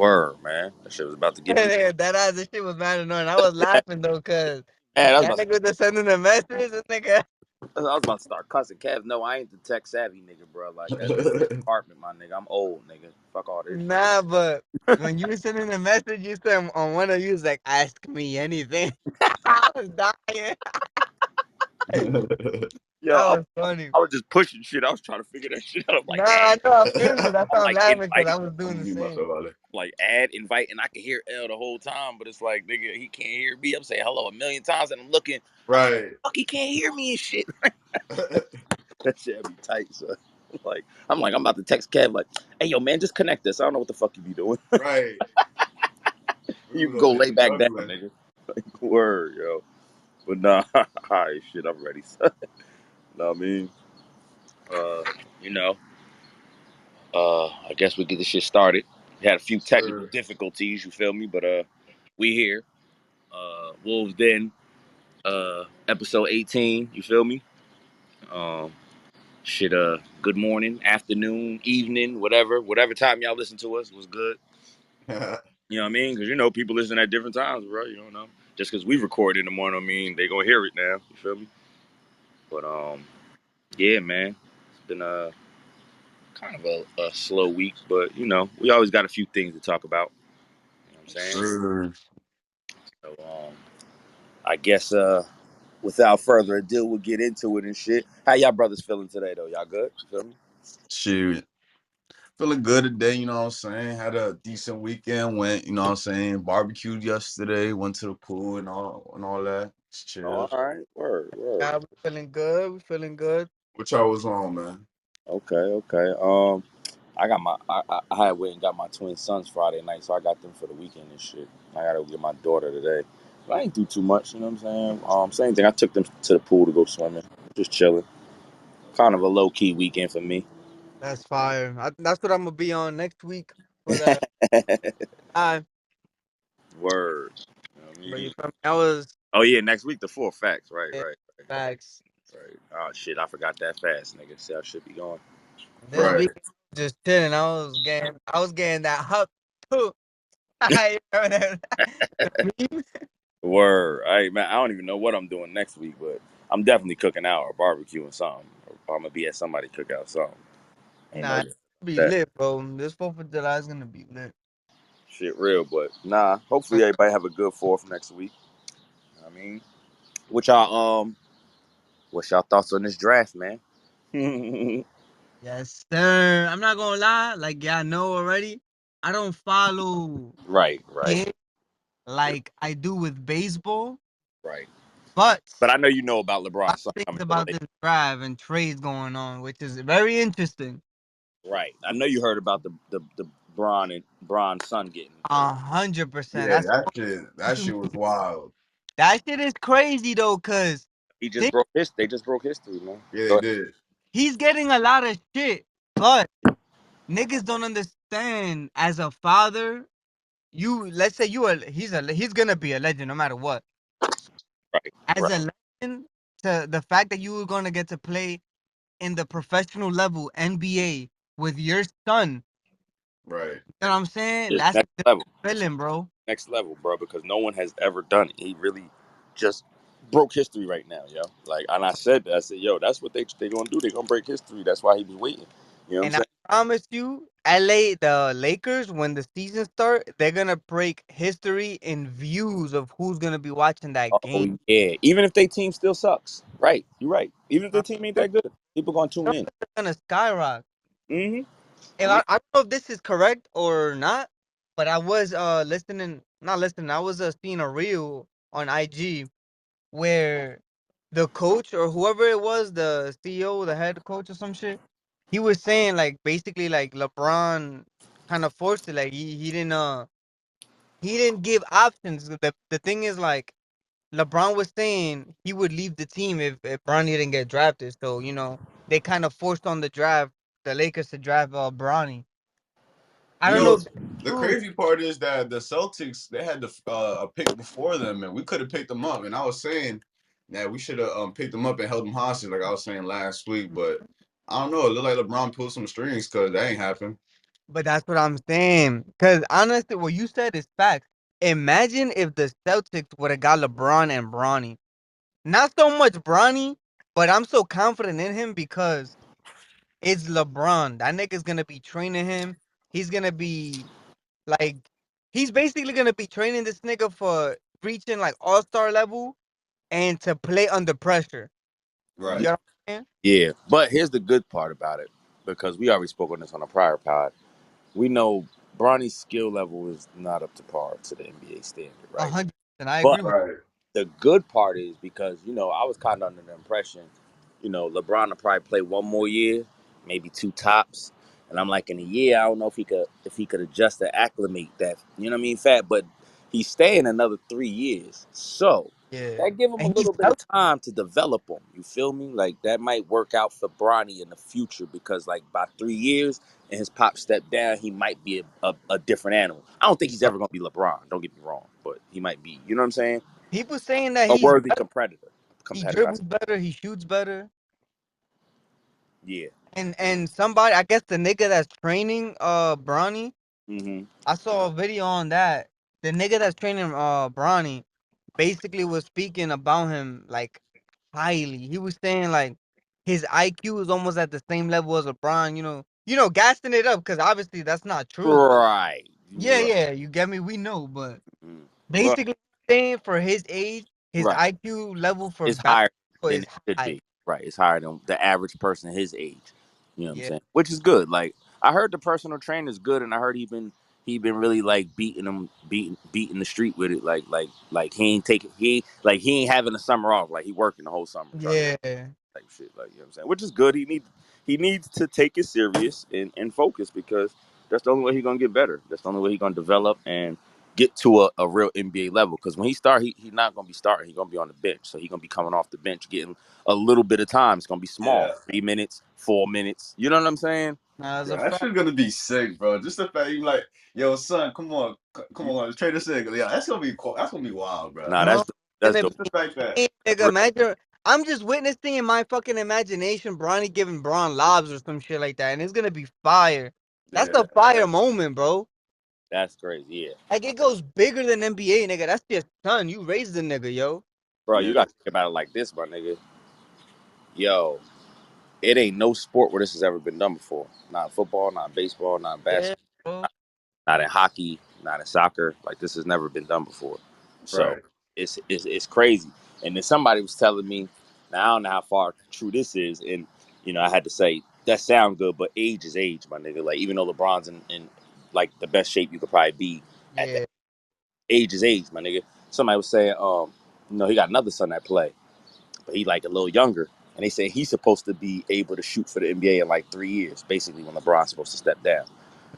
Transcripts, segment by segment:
Word, man. That shit was about to get me. That ass, this shit was mad annoying. I was laughing though, cause Man, I was that about to, nigga was just sending a message. This nigga, I was about to start cussing. Kev, no, I ain't the tech savvy nigga, bro. Like that's apartment, my nigga. I'm old, nigga. Fuck all this shit. nah, but when you were sending a message, you said on one of you was like, "Ask me anything." I was dying. Yo, That was funny. I was just pushing shit. I was trying to figure that shit out. I'm Nah, like, I know. I feel you. That's I'm why I'm like laughing because invite, I was I'm doing gonna the mute same. myself out there. like add, invite, and I can hear L the whole time, but it's like, nigga, he can't hear me. I'm saying hello a million times, and I'm looking. I'm like, Right. fuck, he can't hear me and shit. That shit be tight, so. I'm about to text Kev like, hey, yo, man, just connect this. I don't know what the fuck you be doing. Right. We You was can up go there lay back down, juggling. nigga. Word, yo. But nah, all right, shit, I'm ready. Know what I mean? Uh, you know, I guess we get this shit started. We had a few technical Sure. difficulties, you feel me? But we here. Wolves Den, episode 18, you feel me? Um, shit, good morning, afternoon, evening, whatever time y'all listen to us was good. You know what I mean? Because you know people listen at different times, bro. You don't know. Just because we record in the morning, I mean they gonna hear it now. You feel me? But yeah, man, it's been kind of a slow week, but you know we always got a few things to talk about. You know what I'm saying? Sure. So I guess without further ado, we'll get into it and shit. How y'all brothers feeling today though? Y'all good? You feel me? Shoot. Feeling good today, you know what I'm saying? Had a decent weekend, went, you know what I'm saying, barbecued yesterday, went to the pool and all that. Just Oh, chilled. all right, word, word. Yeah, we feeling good. We feeling good. What y'all was on, man? Okay, okay. I got I had went and got my twin sons Friday night, so I got them for the weekend and shit. I gotta go get my daughter today. But I ain't do too much, you know what I'm saying? Same thing. I took them to the pool to go swimming, just chilling. Kind of a low key weekend for me. That's fire. That's what I'm gonna be on next week for that. I, Word. You know what I but you mean? feel me? I was Oh yeah, next week the full facts. Right, yeah, right, right, facts. right. Oh shit, I forgot that fast, nigga. See, I should be going. This Right. week just chilling. I was getting that hub too. I heard that meme. Word. Hey man, I don't even know what I'm doing next week, but I'm definitely cooking out or barbecuing something. Or I'm gonna be at somebody cookout something. Ain't Nah, no it's gonna be that lit, bro. This 4th of July is gonna be lit. shit real, but nah. Hopefully everybody have a good fourth next week. You know what I mean, what y'all what's y'all thoughts on this draft, man? Yes, sir. I'm not gonna lie, like y'all know already. I don't follow Right, right, it like I do with baseball, right. but But I know you know about a LeBron. lot So of I'm things the about Lakers. this drive and trades going on, which is very interesting. Right. I know you heard about the Braun and Braun son getting traded. 100%. Yeah, That's that shit was wild. that shit is crazy though, cause He just thi- broke his. They just broke history, man. Yeah, Go they ahead. did. he's getting a lot of shit, but niggas don't understand. As a father, you let's say he's gonna be a legend no matter what. Right, As right. a legend, to the fact that you were gonna get to play in the professional level NBA with your son, Right. you know what I'm saying? It's That's next a level. different feeling, bro. Next level, bro. Because no one has ever done it. He really just broke history right now, yo. Like, and I said that. I said, yo, that's what they gonna do. They gonna break history. That's why he was waiting. You know what I'm And I saying? promise you, LA, the Lakers, when the season start, they're gonna break history in views of who's gonna be watching that Oh game. yeah. Even if their team still sucks, right? You're right. Even if their Uh, team ain't that good, people gonna tune in. Numbers are gonna skyrocket. Hmm. I And mean, I don't know if this is correct or not, but I was listening, not listening. I was seeing a reel on IG where the coach or whoever it was, the CEO, the head coach or some shit, he was saying like basically like LeBron kind of forced it. Like he didn't give options. The thing is like LeBron was saying he would leave the team if Bronny didn't get drafted. So they kind of forced on the Lakers to draft Bronny. I don't know Yo, if that's the true. crazy part is that the Celtics they had a pick before them, and we could have picked them up. And I was saying that we should have picked them up and held them hostage, like I was saying last week. But I don't know. It looked like LeBron pulled some strings because that ain't happened. But that's what I'm saying. Because honestly, what you said is facts. Imagine if the Celtics would have got LeBron and Bronny. Not so much Bronny, but I'm so confident in him because it's LeBron. That nigga's gonna be training him. He's gonna be like, he's basically gonna be training this nigga for reaching like all-star level and to play under pressure. You Right. know what I'm saying? Yeah, but here's the good part about it, because we already spoke on this on a prior pod. We know Bronny's skill level is not up to par to the NBA standard, right? 100%. I But agree with Right. the good part is because I was kind of under the impression, LeBron will probably play one more year, maybe two tops, and I'm like, in a year, I don't know if he could adjust to acclimate that, you know what I mean, fat, but he's staying another 3 years, so you. Yeah. that give him a And he's little bit of healthy. time to develop him. You feel me? Like that might work out for Bronny in the future because like by 3 years and his pop step down, he might be a different animal. I don't think he's ever gonna be LeBron. Don't get me wrong, but he might be. You know what I'm saying? People saying that A he's worthy better. competitor. He Competitor. dribbles better. He shoots better. Yeah. And somebody, I guess the nigga that's training Bronny, Hmm. I saw a video on that. The nigga that's training Bronny basically was speaking about him like highly. He was saying like his IQ is almost at the same level as LeBron, gassing it up because obviously that's not true. Right. Yeah, Right. yeah, you get me? We know, but Mm. Well, basically saying for his age, his right. IQ level for It's higher basketball than is it should high. be. Right. It's higher than the average person his age. You know what I'm Yeah. saying? Which is good. Like I heard the personal trainer is good, and I heard he been really like beating him, beating the street with it. Like he ain't taking he ain't having the summer off. Like he working the whole summer trying to Yeah. type shit. Like you know what I'm saying? Which is good. He needs to take it serious and focus because that's the only way he's gonna get better. That's the only way he's gonna develop and get to a real NBA level. Because when he start, he's not gonna be starting. He's gonna be on the bench. So he's gonna be coming off the bench, getting a little bit of time. It's gonna be small, Yeah. 3 minutes, 4 minutes. You know what I'm saying? Nah, as a Bro, that fact. shit gonna be sick, bro. Just the fact you like, yo, son, come on, trade a sick. Yeah, that's gonna be cool. That's gonna be wild, bro. Nah, No, that's gonna dope. Just the fact that, be nigga. Imagine I'm just witnessing in my fucking imagination Bronny giving Braun lobs or some shit like that, and it's gonna be fire. That's yeah, a fire moment, bro. That's crazy. Yeah, Like it goes bigger than NBA, nigga. That's your son. You raised the nigga, yo. bro, you yeah, got to think about it like this, my nigga. Yo, it ain't no sport where this has ever been done before. Not in football, not in baseball, not in Yeah, basketball, bro. not in hockey, not in soccer. Like this has never been done before. So right, it's crazy. And then somebody was telling me, now I don't know how far true this is, and I had to say that sound good, but age is age, my nigga. Like even though LeBron's in like the best shape you could probably be at that Yeah, age is age, my nigga. Somebody was saying, he got another son that play, but he like a little younger. And they say he's supposed to be able to shoot for the NBA in like 3 years, basically when LeBron's supposed to step down.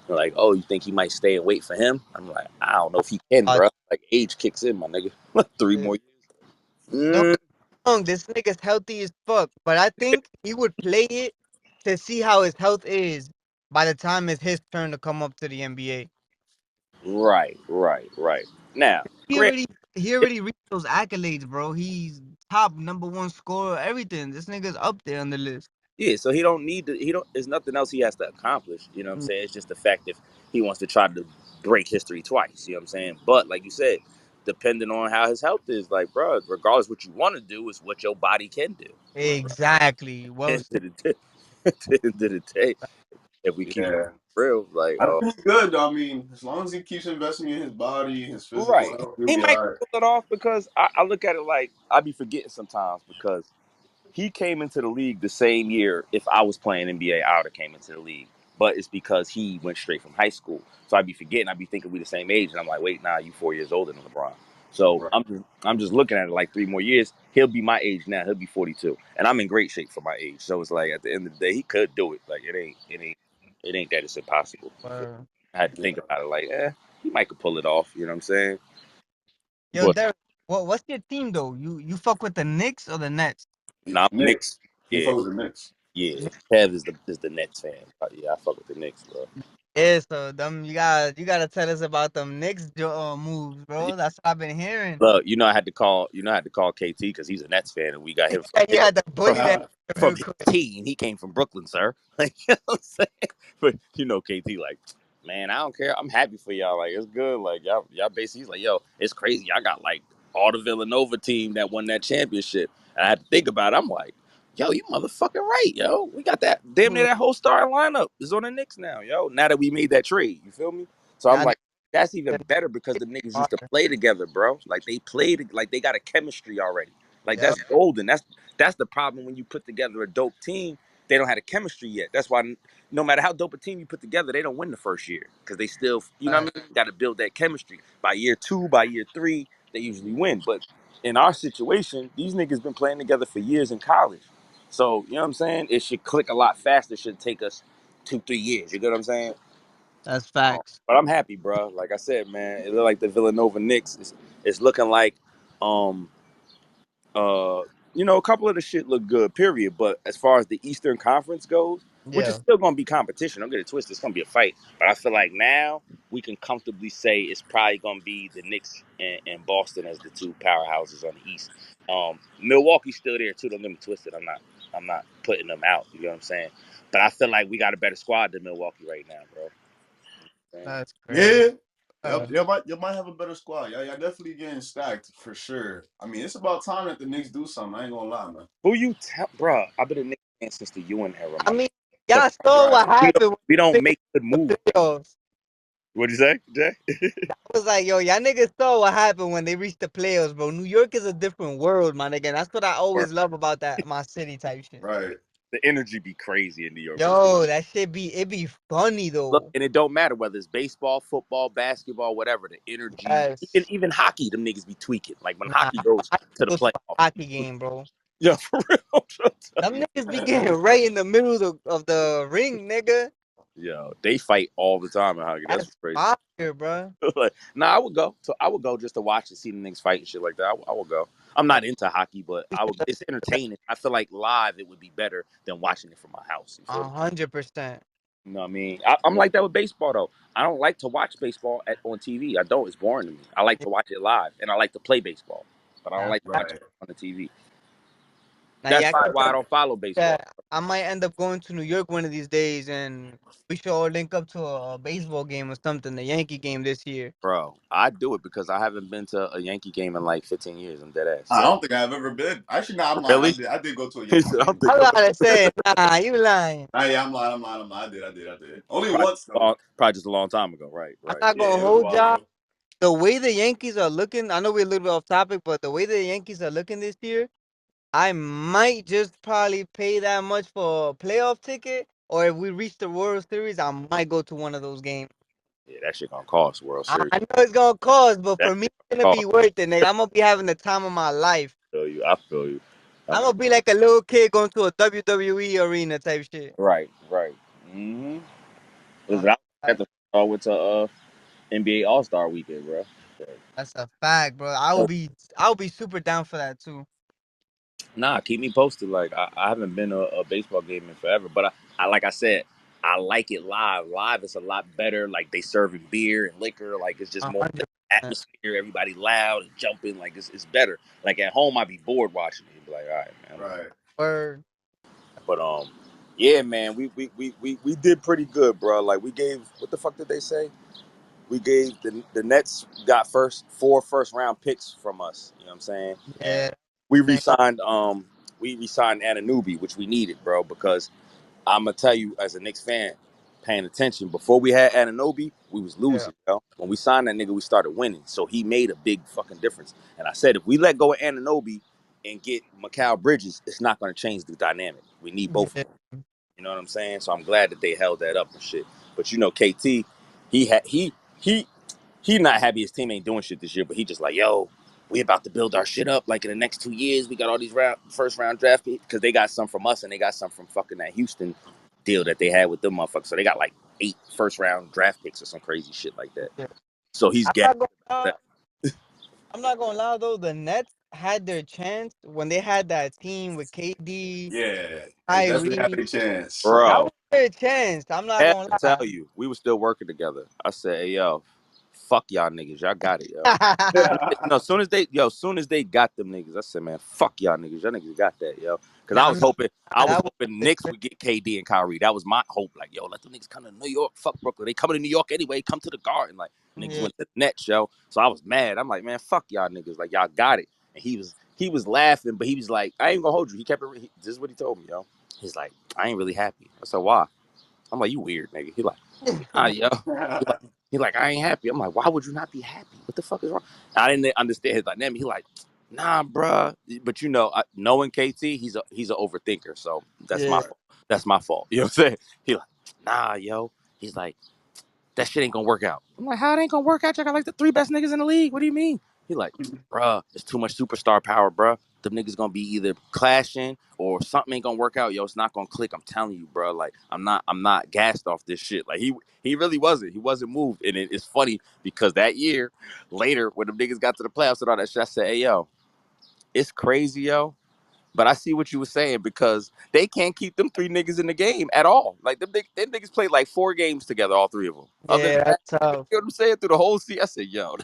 They're like, oh, you think he might stay and wait for him? I'm like, I don't know if he can, uh, bro. Like age kicks in, my nigga. Three yeah. more Don't years. get me wrong. This nigga's healthy as fuck, but I think he would play it to see how his health is by the time it's his turn to come up to the NBA. Right, right, right. Now, He Grant, already he already reached those accolades, bro. He's top number one scorer, everything. This nigga's up there on the list. yeah, so he don't need to. He don't. There's nothing else he has to accomplish. You know what I'm saying? It's just the fact if he wants to try to break history twice. You know what I'm saying? But like you said, depending on how his health is, like, bro, regardless what you want to do, is what your body can do. Exactly. Well At the said. end of the day, at the end of the day, if we keep it yeah. real, like, I think he's good though. I mean, as long as he keeps investing in his body, his physical right, health, he'll he be might all right. pull it off because I look at it like I be forgetting sometimes because he came into the league the same year. If I was playing NBA, I would have came into the league. But it's because he went straight from high school. So I'd be forgetting. I'd be thinking we the same age, and I'm like, wait, nah, you 4 years older than LeBron. So Right. I'm just looking at it like 3 more years. He'll be my age now. He'll be 42, and I'm in great shape for my age. So it's like at the end of the day, he could do it. Like it ain't that it's impossible. Uh, I had to Yeah. think about it. Like, he might could pull it off. You know what I'm saying? Yo, But Derek, what's your team though? You fuck with the Knicks or the Nets? nah, Knicks. Knicks. He Yeah, follows the Knicks. yeah. Kev is the Nets fan. Yeah, I fuck with the Knicks, bro. Yeah, so them you gotta tell us about them Knicks moves, bro. That's what I've been hearing. Look, I had to call KT because he's a Nets fan, and we got him You had to bully that from real his quick. team. He came from Brooklyn, sir. Like, you know what I'm saying? But KT, like, man, I don't care. I'm happy for y'all. Like it's good. Like y'all basically he's like, yo, it's crazy. Y'all got like all the Villanova team that won that championship. And I had to think about it. I'm like, yo, you motherfucking right, yo. We got that damn near For that whole starting lineup is on the Knicks now, yo. Now that we made that trade, you feel me? So I'm y'all like, that's even niggas better because the niggas used to fire. play together, bro. Like they played, like they got a chemistry already. Like Yep, that's golden. That's the problem when you put together a dope team. They don't have a chemistry yet. That's why no matter how dope a team you put together, they don't win the first year because they still, you know what fact. I mean? Got to build that chemistry. By year two, by year three, they usually win. But in our situation, these niggas been playing together for years in college. So, you know what I'm saying? It should click a lot faster. It should take us 2, 3 years. You get what I'm saying? That's facts. But I'm happy, bro. Like I said, man, it look like the Villanova Knicks is looking like um uh, a couple of the shit look good, period. But as far as the Eastern Conference goes, which is Yeah, still gonna be competition, don't get it twisted, it's gonna be a fight. But I feel like now we can comfortably say it's probably gonna be the Knicks and Boston as the two powerhouses on the East. Milwaukee's still there too. Don't get me twisted. I'm not putting them out. You know what I'm saying? But I feel like we got a better squad than Milwaukee right now, bro. Man. that's crazy. Yeah. Uh, Yep, you might have a better squad. Y'all definitely getting stacked for sure. I mean, it's about time that the Knicks do something. I ain't gonna lie, man. Who you tell, bro? I've been a Knicks fan since the Ewing era, I my. mean, The y'all fuck saw Right. what we don't happened when we don't they make good the moves. playoffs. What'd you say, Jay? I was like, yo, y'all niggas saw what happened when they reached the playoffs, bro. New York is a different world, my nigga. And that's what I Word. always love about that my city type shit. Right. The energy be crazy in New York for real. Yo, that shit be funny Look, though. and it don't matter whether it's baseball, football, basketball, whatever. The energy, even Yes. even hockey, them niggas be tweaking. Like when Nah, hockey goes I to the go to a playoffs, hockey game, bro. yeah, for real. I'm trying to tell Them you, niggas be getting right in the middle of the ring, nigga. yo, they fight all the time in hockey. That's That's crazy. fire, bro. Like, nah, I would go. So I would go just to watch and see the niggas fight and shit like that. I would go. I'm Yo, not into hockey, but we I would. should It's entertaining. I feel like live it would be better than watching it from my house. You feel me? 100%. You know what I mean? I'm like that with baseball though. I don't like to watch baseball on TV. I don't. It's boring to me. I like to watch it live, and I like to play baseball, but I don't Nah, like to watch Right. it on the TV. now, That's yeah, probably why I don't follow baseball, I might end up going to New York one of these days, and we should all link up to a baseball game or something, the Yankee game this year. bro. I do it because I haven't been to a Yankee game in like 15 years. I'm dead ass. I So don't think I've ever been. Actually, no, I'm lying. really, I did go to a I Yankee don't game. think I'm I'm not saying, nah, you lying. Nah, yeah, I'm lying. I did. Only probably, once though. probably just a long time ago. Right, I'm right. not Yeah, gonna it was a hold while y'all. ago. The way the Yankees are looking, I know we're a little bit off topic, but the way the Yankees are looking this year, I might just probably pay that much for a playoff ticket, or if we reach the World Series, I might go to one of those games. Yeah, that shit gonna cost World Series. I know it's gonna cost, but That for me, shit it's gonna gonna be cost. worth it, nigga. I'm gonna be having the time of my life. I feel you. I feel you. I I'm feel gonna be like a little kid going to a WWE arena type shit. right, right. Mm-hmm. Uh, Listen, I like, got to went to NBA All Star Weekend, bro. that's a fact, bro. I would be super down for that too. Nah, keep me posted. Like I haven't been to a baseball game in forever, but I like I said, I like it live. Live is a lot better. Like they serving beer and liquor. Like it's just more 100%. atmosphere. Everybody loud and jumping. Like it's better. Like at home, I'd be bored watching it. Be like, all right, man. Right. Word. But yeah, man, we did pretty good, bro. Like we gave what the fuck did they say? We gave the Nets got four first round picks from us. You know what I'm saying? And Yeah. we Same. resigned Anunoby, which we needed, bro, because I'm gonna tell you as a Knicks fan, paying attention. Before we had Anunoby, we was Yeah. losing, yo. When we signed that nigga, we started winning. So he made a big fucking difference. And I said if we let go of Anunoby and get Mikal Bridges, it's not gonna change the dynamic. We need both of Yeah. them. You know what I'm saying? So I'm glad that they held that up and shit. But you know, KT, he had he not happy his team ain't doing shit this year, but he just like, yo, we about to build our shit up. Like in the next 2 years, we got all these first round draft picks because they got some from us and they got some from fucking that Houston deal that they had with them motherfuckers. So they got like 8 first round draft picks or some crazy shit like that. Yeah. So he's I'm gassed not gonna about lie. I'm not gonna lie though. The Nets had their chance when they had that team with KD, Yeah. They definitely had Kyrie. a that, chance. That bro. was their chance. I'm not I have gonna to lie. tell you, we were still working together. I said, hey yo, fuck y'all niggas. Y'all got it, yo. No, as soon as they got them niggas, I said, man, fuck y'all niggas. Y'all niggas got that, yo. Because Nah, I was that was hoping Knicks would get KD and Kyrie. That was my hope. Like, yo, let them niggas come to New York. Fuck Brooklyn. They coming to New York anyway. Come to the Garden. Like, niggas yeah. went to the Nets, yo. So I was mad. I'm like, man, fuck y'all niggas. Like, y'all got it. And he was laughing, but he was like, I ain't gonna hold you. He kept it. This is what he told me, yo. He's like, I ain't really happy. I said, why? I'm like, you weird, nigga. He like, yo. He like, I ain't happy. I'm like, why would you not be happy? What the fuck is wrong? I didn't understand his dynamic. He like, nah, bruh. But knowing KT, he's an overthinker. So that's my Yeah. fault. That's my fault. You know what I'm saying? He like, nah, yo. He's like, that shit ain't gonna work out. I'm like, how it ain't gonna work out? I got like the 3 best niggas in the league. What do you mean? He like, bruh, it's too much superstar power, bruh. The niggas gonna be either clashing or something ain't gonna work out. Yo, it's not gonna click. I'm telling you, bruh. Like, I'm not gassed off this shit. Like, he really wasn't. He wasn't moved. And it's funny because that year, later, when the niggas got to the playoffs and all that shit, I said, hey, yo, it's crazy, yo. But I see what you were saying because they can't keep them 3 niggas in the game at all. Like them niggas played like 4 games together, all 3 of them. Other than Yeah, that, that's tough. you know what I'm saying? Through the whole season, I said, yo,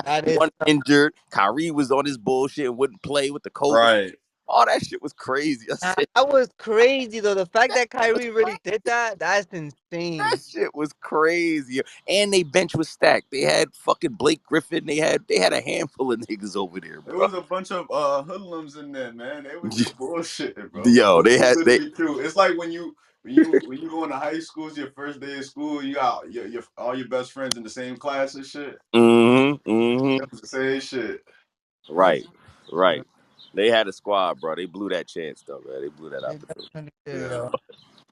That is one tough. injured. Kyrie was on his bullshit and wouldn't play with the COVID. Right. All that shit was crazy. I Nah, said, that was crazy though. The fact that that was Kyrie really crazy. did that's That insane. shit was crazy. And they bench was stacked. They had fucking Blake Griffin. They had a handful of niggas over there, There bro. was a bunch of hoodlums in there, man. They was just bullshitting, bro. But Yo, it they was too had good to they. be true. It's like when you go into high school, it's your first day of school, you got your all your best friends in the same class and shit. Mm-hmm. Mm-hmm. It was the same shit. Right, right. They had a squad, bro. They blew that chance, though, man. They blew that They out the field. definitely did, Yeah.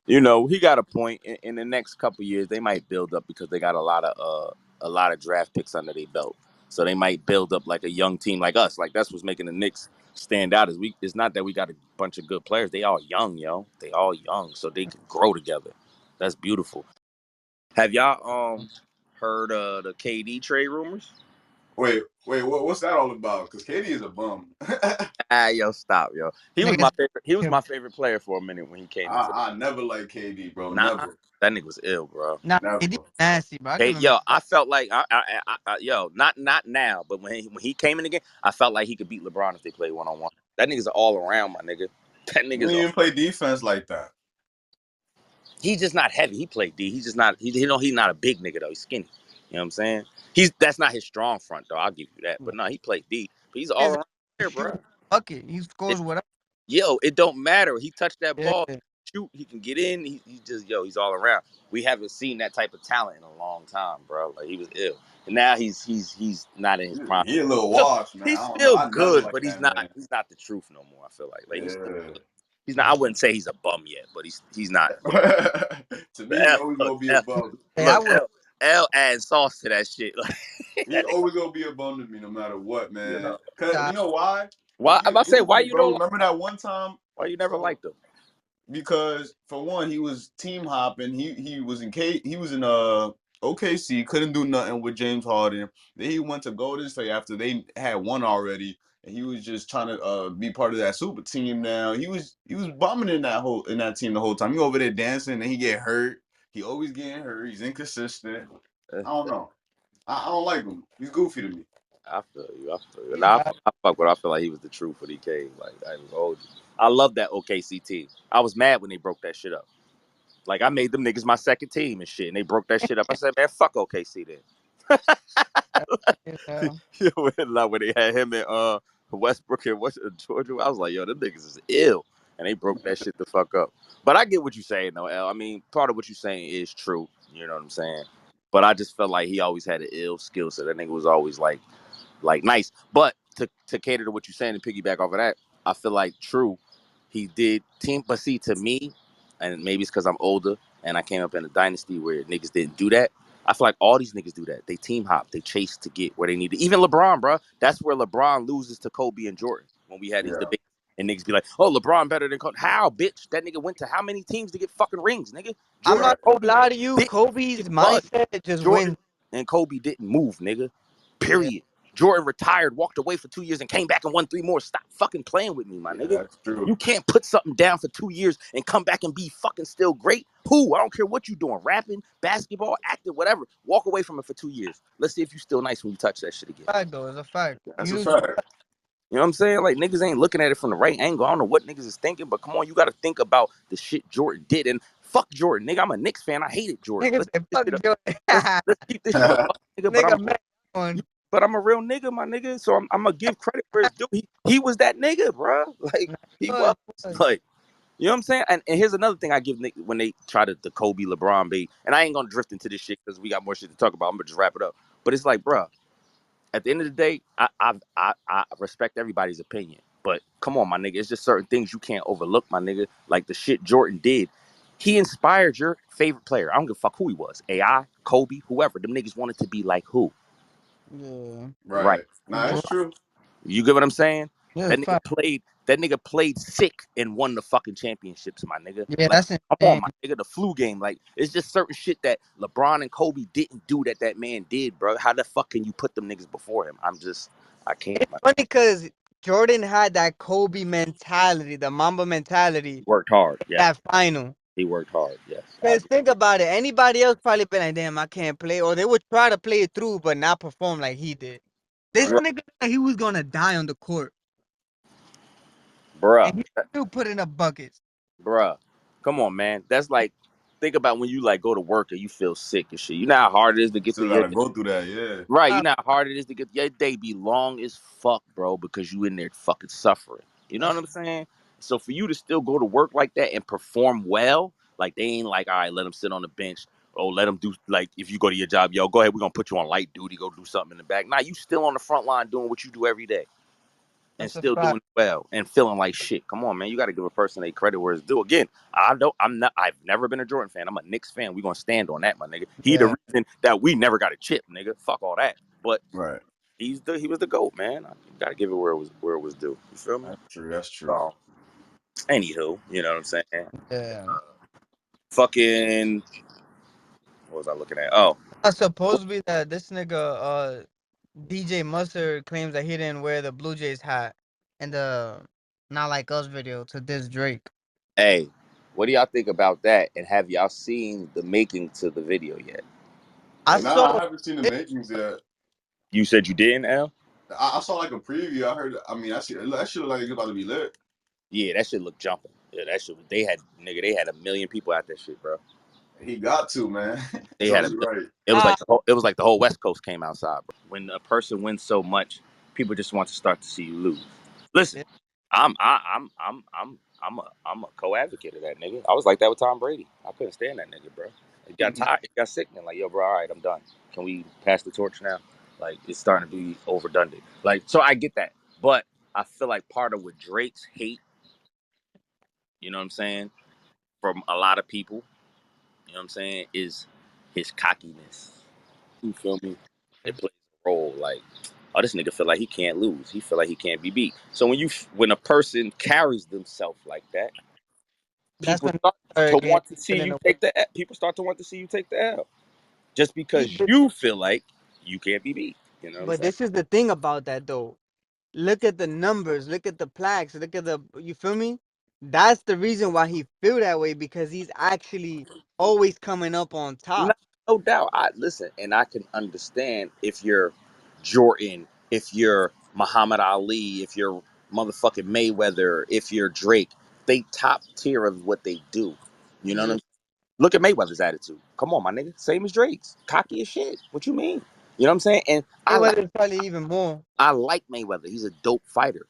yo. He got a point. In the next couple years, they might build up because they got a lot of draft picks under their belt. So they might build up like a young team like us. Like that's what's making the Knicks stand out. It's not that we got a bunch of good players. They all young, yo. They all young, so they can grow together. That's beautiful. Have y'all heard the KD trade rumors? Wait, what's that all about? Because Katie is a bum. Ah, yo, stop, yo. He was my Niggas, favorite. He was my favorite player for a minute when he came into. I never liked KD, bro. Nah, Never. that nigga was ill, bro. nah, Never. it is nasty, bro. I Hey, give him. yo, I felt like, yo, not now, but when he came in again, I felt like he could beat LeBron if they played 1-on-1. That nigga's all around, my nigga. That He didn't nigga's all. even play defense like that. He's just not heavy. He played D. He's just not. He's not a big nigga though. He's skinny. You know what I'm saying? That's not his strong front though. I'll give you that. But no, he played D. But he's all Is around there, shoot bro. bucket. He scores whatever. Yo, it don't matter. He touched that Yeah, ball, shoot, he can get in. He just, he's all around. We haven't seen that type of talent in a long time, bro. Like he was ill, and now he's not in his prime. He a little Still, washed, man. he's I don't know. still I never good, liked but he's that not. man. He's not the truth no more. I feel like he's still Yeah. good. He's not. I yeah. wouldn't say he's a bum yet, but he's not. To me, he L, always look, gonna be a L, bum. Hey, I would. L add sauce to that shit. Like, He that nigga, always gonna be a bum to me, no matter what, you man. know. Cause Uh, you know why? Cause Why? he I'm a about to say why goofy, you bro. don't. Remember that one time? Why you never So liked him? because for one, he was team hopping. He was in OKC, couldn't do nothing with James Harden. Then he went to Golden State after they had won already, and he was just trying to be part of that super team. Now he was bumming in that team the whole time. He over there dancing, and he get hurt. He always getting hurt. He's inconsistent. I don't know. I don't like him. He's goofy to me. I feel you. I feel you. he's Now, bad. I fuck with. I feel like he was the truth when he came. Like I ain't gonna hold you. I love that OKC team. I was mad when they broke that shit up. Like I made them niggas my second team and shit, and they broke that shit up. I said, man, fuck OKC then. You know. Like when they had him and Westbrook and Georgia, I was like, yo, them niggas is ill, and they broke that shit the fuck up. But I get what you're saying though, L. I mean, part of what you're saying is true. You know what I'm saying? But I just felt like he always had an ill skill set. That nigga was always like nice. But to cater to what you're saying and piggyback off of that, I feel like true, he did team. But see, to me, and maybe it's because I'm older and I came up in a dynasty where niggas didn't do that. I feel like all these niggas do that. They team hop. They chase to get where they need to. Even LeBron, bro. That's where LeBron loses to Kobe and Jordan when we had these Yeah. debates. And niggas be like, "Oh, LeBron better than Kobe." How, bitch? That nigga went to how many teams to get fucking rings, nigga? I'm Jordan Right. not and gonna Kobe lie to you. didn't Kobe's get bust. mindset just Jordan wins. and Kobe didn't move, nigga. Yeah, Period. Jordan retired, walked away for 2 years, and came back and won 3 more. Stop fucking playing with me, my Yeah, nigga. that's true. You can't put something down for 2 years and come back and be fucking still great. Who? I don't care what you doing. Rapping, basketball, acting, whatever. Walk away from it for 2 years. Let's see if you still nice when you touch that shit again. Fact though, it's a fact. That's a fact. You know what I'm saying? Like, niggas ain't looking at it from the right angle. I don't know what niggas is thinking, but come on, you got to think about the shit Jordan did. And fuck Jordan, nigga. I'm a Knicks fan. I hated Jordan. Nigga Let's say keep this fuck shit up. Jordan. Let's keep this shit a buck, nigga. Nigga man on. But I'm a real nigga, my nigga. So I'm gonna give credit where it's due. He was that nigga, bro. Like he was. Like, you know what I'm saying? And here's another thing I give Nick when they try to the Kobe LeBron bait. And I ain't gonna drift into this shit because we got more shit to talk about. I'm gonna just wrap it up. But it's like, bro, at the end of the day, I respect everybody's opinion. But come on, my nigga, it's just certain things you can't overlook, my nigga. Like the shit Jordan did. He inspired your favorite player. I don't give a fuck who he was. AI, Kobe, whoever. Them niggas wanted to be like who? Yeah. Right. Right. Nah, that's true. You get what I'm saying? Yeah, That nigga fact. played. That nigga played sick and won the fucking championships, my nigga. Yeah, Like, that's come on, insane. my nigga. The flu game. Like, it's just certain shit that LeBron and Kobe didn't do that man did, bro. How the fuck can you put them niggas before him? I can't. It's funny because Jordan had that Kobe mentality, the Mamba mentality, Worked hard. Yeah, that final. he worked hard. Yes, I Because agree. think about it. Anybody else probably been like, damn, I can't play. Or they would try to play it through, but not perform like he did. This Right. Right, nigga, he was going to die on the court. bruh. And he still put in up buckets. Bruh. Come on, man. That's like, think about when you like go to work and you feel sick and shit. You know how hard it is to get Still through your gotta go through that, yeah. Right, you Uh, know how hard it is to get your day be long as fuck, bro, because you in there fucking suffering. You know what that's I'm saying? So for you to still go to work like that and perform well, like they ain't like, all right, let them sit on the bench. Oh, let them do like if you go to your job, yo, go ahead, we're gonna put you on light duty, go do something in the back. Nah, you still on the front line doing what you do every day and that's a still fact. doing well and feeling like shit. Come on, man, you got to give a person a credit where it's due. Again, I've never been a Jordan fan. I'm a Knicks fan. We gonna stand on that, my nigga. He the Yeah. reason that we never got a chip, nigga. Fuck all that. But Right. he was the GOAT, man. You gotta give it where it was due. You feel me? That's true. That's true. So, anywho, you know what I'm saying? Yeah. Fucking, what was I looking at? Oh, It's supposed to be that this nigga, DJ Mustard claims that he didn't wear the Blue Jays hat in the Not Like Us video to diss Drake. hey, what do y'all think about that? And have y'all seen the making to the video yet? I Nah, saw I haven't seen the it, makings yet. You said you didn't, Al? I saw like a preview. I heard. I mean, that shit look like it's about to be lit. Yeah, that shit looked jumping. Yeah, that shit. They had a million people at that shit, bro. He got to, man. They So had he right. it was uh, like the whole West Coast came outside, bro. When a person wins so much, people just want to start to see you lose. Listen, yeah, I'm a co-advocate of that nigga. I was like that with Tom Brady. I couldn't stand that nigga, bro. It got tired, it got sickening. Like, yo, bro, all right, I'm done. Can we pass the torch now? Like, it's starting to be overdone. Like, so I get that, but I feel like part of what Drake's hate, you know what I'm saying, from a lot of people, you know what I'm saying, is his cockiness. You feel me? It plays a role. Like, oh, this nigga feel like he can't lose. He feel like he can't be beat. So when a person carries themselves like that, that's people when start I to started getting want to see in you the take the L. People start to want to see you take the L just way. because you feel like you can't be beat. You know what I'm But saying? this is the thing about that though. Look at the numbers, look at the plaques, look at the, you feel me? That's the reason why he feel that way, because he's actually always coming up on No, top. no doubt. I listen, and I can understand if you're Jordan, if you're Muhammad Ali, if you're motherfucking Mayweather, if you're Drake. They top tier of what they do. You know what I'm Yeah. saying? Look at Mayweather's attitude. Come on, my nigga. Same as Drake's. Cocky as shit. What you mean? You know what I'm saying? And Mayweather is probably even more. I like Mayweather. He's a dope fighter.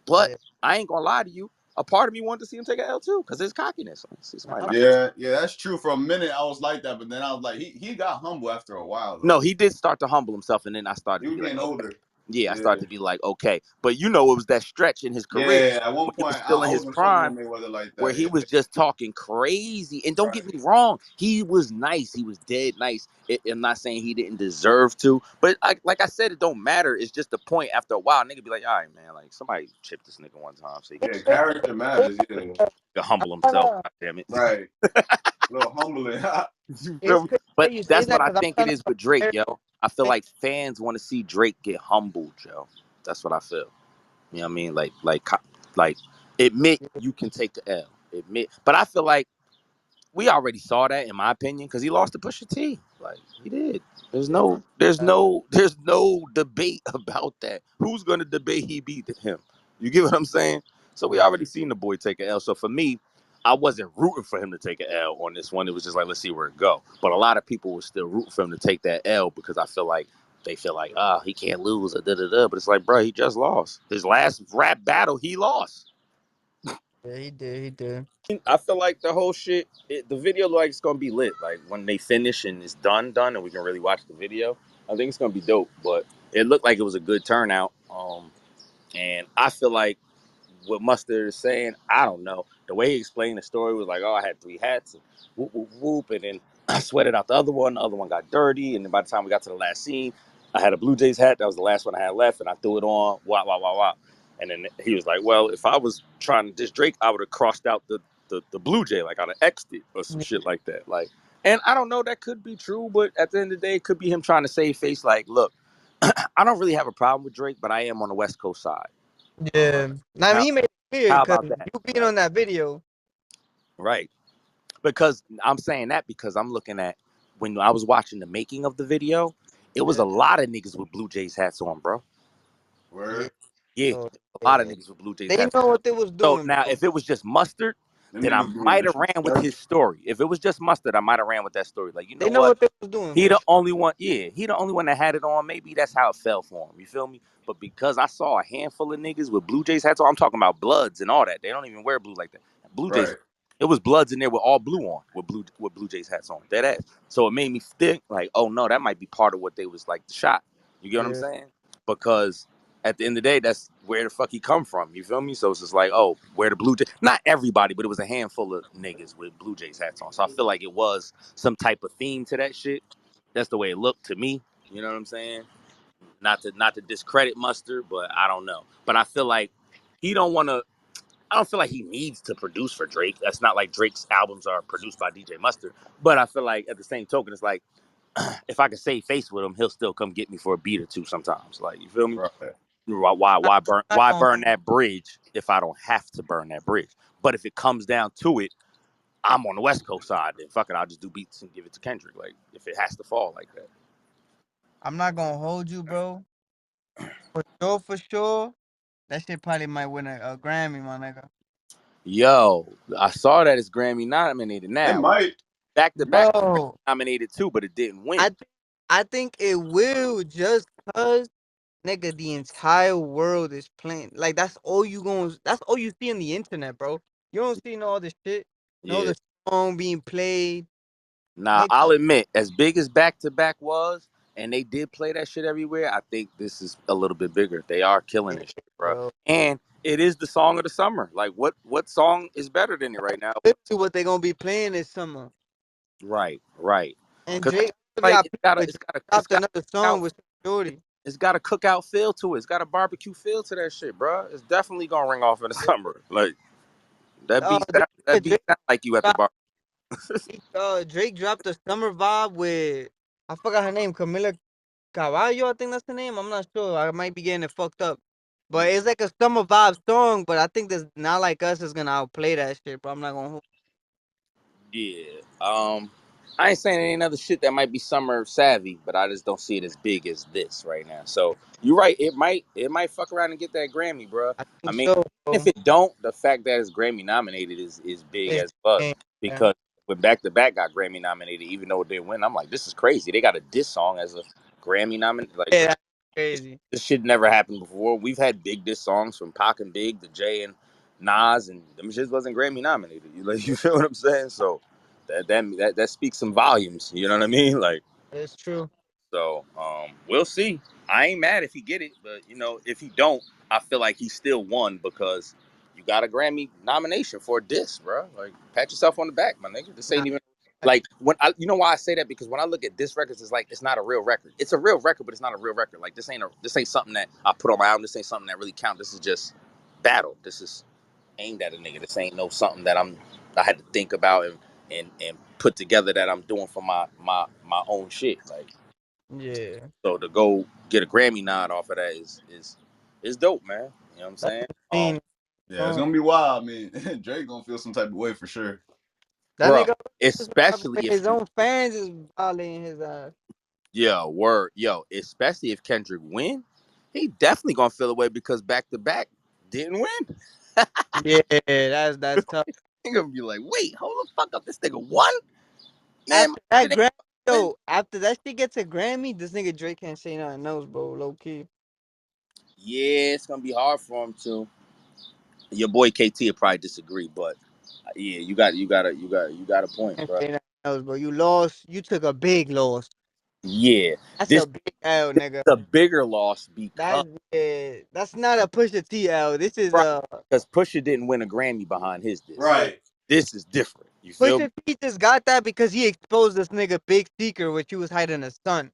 But Yeah. I ain't gonna lie to you. A part of me wanted to see him take an L too, because his cockiness. I see somebody knock- Yeah, yeah, that's true. For a minute, I was like that, but then I was like, he got humble after a while No, though. he did start to humble himself, and then I started He to was be like, getting okay. older. Yeah, I Yeah, started to be like, okay. But you know, it was that stretch in his career yeah. At one when he was point, still in I his wasn't fucking with prime Mayweather like where that. he Yeah, was just talking crazy. And don't get right. me wrong, he was nice. He was dead nice. I'm not saying he didn't deserve to, but like I said, it don't matter. It's just the point. After a while, nigga be like, all right, man, like somebody chipped this nigga one time so he Yeah, character matters. Yeah, can humble himself. Uh, God damn it. right. A little humbling. You It's feel me? crazy But that you say that's what that I because I'm think it trying to is with Drake, compare. yo. I feel like fans want to see Drake get humbled, yo. That's what I feel. You know what I mean? Like, admit you can take the L. Admit, but I feel like we already saw that, in my opinion, because he lost to Pusha T. Like he did. There's no debate about that. Who's gonna debate he beat him? You get what I'm saying? So we already seen the boy take an L. So for me, I wasn't rooting for him to take an L on this one. It was just like, let's see where it go. But a lot of people were still rooting for him to take that L because I feel like they feel like, he can't lose, or da da da. But it's like, bro, he just lost his last rap battle. He lost. Yeah, he did. He did. I feel like the whole shit, the video like it's gonna be lit. Like when they finish and it's done, and we can really watch the video. I think it's gonna be dope. But it looked like it was a good turnout. And I feel like what Mustard is saying, I don't know. The way he explained the story was like, oh, I had 3 hats, and whoop, whoop, whoop. And then I sweated out the other one. The other one got dirty. And then by the time we got to the last scene, I had a Blue Jays hat. That was the last one I had left. And I threw it on. Wah, wah, wah, wah. And then he was like, well, if I was trying to diss Drake, I would have crossed out the Blue Jay. Like I'd have X'd it or some Yeah, shit like that. Like, and I don't know, that could be true. But at the end of the day, it could be him trying to save face. Like, look, I don't really have a problem with Drake, but I am on the West Coast side. yeah. I mean, How he made it clear how because about that? you being Like, on that video. right. Because I'm saying that because I'm looking at when I was watching the making of the video, it was Yeah, a lot of niggas with Blue Jays hats on, bro. yeah. Word. Yeah, So a lot of yeah, niggas with Blue Jays they hats. know what they was So doing, now, bro. if it was just Mustard, Them then I niggas doing might that have shit ran with church. his story. If it was just Mustard, I might have ran with that story. Like, you They know know what? what they was doing He for the sure. only one. Yeah, he the only one that had it on. Maybe that's how it fell for him. You feel me? But because I saw a handful of niggas with Blue Jays hats on, I'm talking about Bloods and all that. They don't even wear blue like that. Blue Jays. Right. It was Bloods in there with all blue on, with Blue Jays hats on. That ass. So it made me think like, oh no, that might be part of what they was like the shot. You get what I'm Yeah, saying? Because at the end of the day, that's where the fuck he come from. You feel me? So it's just like, oh, where the Blue Jays? Not everybody, but it was a handful of niggas with Blue Jays hats on. So I feel like it was some type of theme to that shit. That's the way it looked to me. You know what I'm saying? Not to discredit Mustard, but I don't know. But I feel like he don't want to. I don't feel like he needs to produce for Drake. That's not like Drake's albums are produced by DJ Mustard. But I feel like at the same token, it's like if I can save face with him, he'll still come get me for a beat or two sometimes. Like you feel me? Right. not Why gonna burn that bridge if I don't have to burn that bridge? But if it comes down to it, I'm on the West Coast side. Then fuck it, I'll just do beats and give it to Kendrick. Like if it has to fall like that. I'm not gonna hold you, bro. For sure. That shit probably might win a Grammy, my nigga. Yo, I saw that it's Grammy nominated It now. might. Back to back Bro, nominated too, but it didn't I win. th- I think it will just cause nigga the entire world is playing. Like that's all you see on the internet, bro. You don't see no other shit. No Yeah. other song being played. Now Nigga, I'll admit, as big as back to back was, and they did play that shit everywhere, I think this is a little bit bigger. They are killing yeah, this shit, bro. bro. And it is the song of the summer. Like what song is better than it right now? Literally what they gonna be playing this summer. Right, right. And Because Drake really like got with it's dropped got another a song cookout, with Shorty. it's got a cookout feel to it. It's got a barbecue feel to that shit, bro. It's definitely gonna ring off in the summer. Like that beat Drake sound like you at the dropped, bar. Drake dropped a summer vibe with I forgot her name, Camila Caballo, I think that's the name. I'm not sure. I might be getting it fucked up. But it's like a summer vibe song, but I think this Not Like Us is gonna outplay that shit, bro. I'm not gonna hold. Yeah. I ain't saying any other shit that might be summer savvy, but I just don't see it as big as this right now. So you're right. It might fuck around and get that Grammy, bro. I I think mean, so, even if bro. it don't, the fact that it's Grammy nominated is big It's as fuck. yeah. Because when Back to Back got Grammy nominated, even though it didn't win, I'm like, this is crazy. They got a diss song as a Grammy nomination. Like Yeah, that's this, crazy. this shit never happened before. We've had big diss songs from Pac and Big to Jay and Nas, and them shit wasn't Grammy nominated. You feel what I'm saying? So that speaks some volumes. You know what I mean? Like It's true. so. We'll see. I ain't mad if he get it, but if he don't, I feel like he still won because you got a Grammy nomination for a diss, bro. Like pat yourself on the back, my nigga. This Nah, ain't even. Like when why I say that because when I look at diss records, it's like it's not a real record. It's a real record, but it's not a real record. Like this ain't something that I put on my album. This ain't something that really counts. This is just battle. This is aimed at a nigga. This ain't no something that I had to think about and and put together that I'm doing for my own shit. Like, Yeah. so to go get a Grammy nod off of that is dope, man. You know what I'm That's saying? mean. Yeah, it's Um, gonna be wild. I mean, Drake gonna feel some type of way for sure. that Bro, nigga especially if his own fans is violating his ass. especially if Kendrick win, he definitely gonna feel away because back to back didn't win. Yeah, that's tough. He gonna be like, wait, hold the fuck up, this nigga won, man. My After that shit ain't Grammy, win. yo, after that shit gets a Grammy, this nigga Drake can't say nothing else, bro. Low key. Yeah, it's gonna be hard for him to. Your boy KT will probably disagree, but yeah, you got a point, Can't bro. say nothing else, bro. You lost. You took a big loss. Yeah, That's this a big L, this nigga. is a bigger loss because That's not a Pusha T L. This is right, a because Pusha didn't win a Grammy behind his disc. yeah. Right. This is different. You feel me? Pusha T just got that because he exposed this nigga Big Seeker, which he was hiding his son.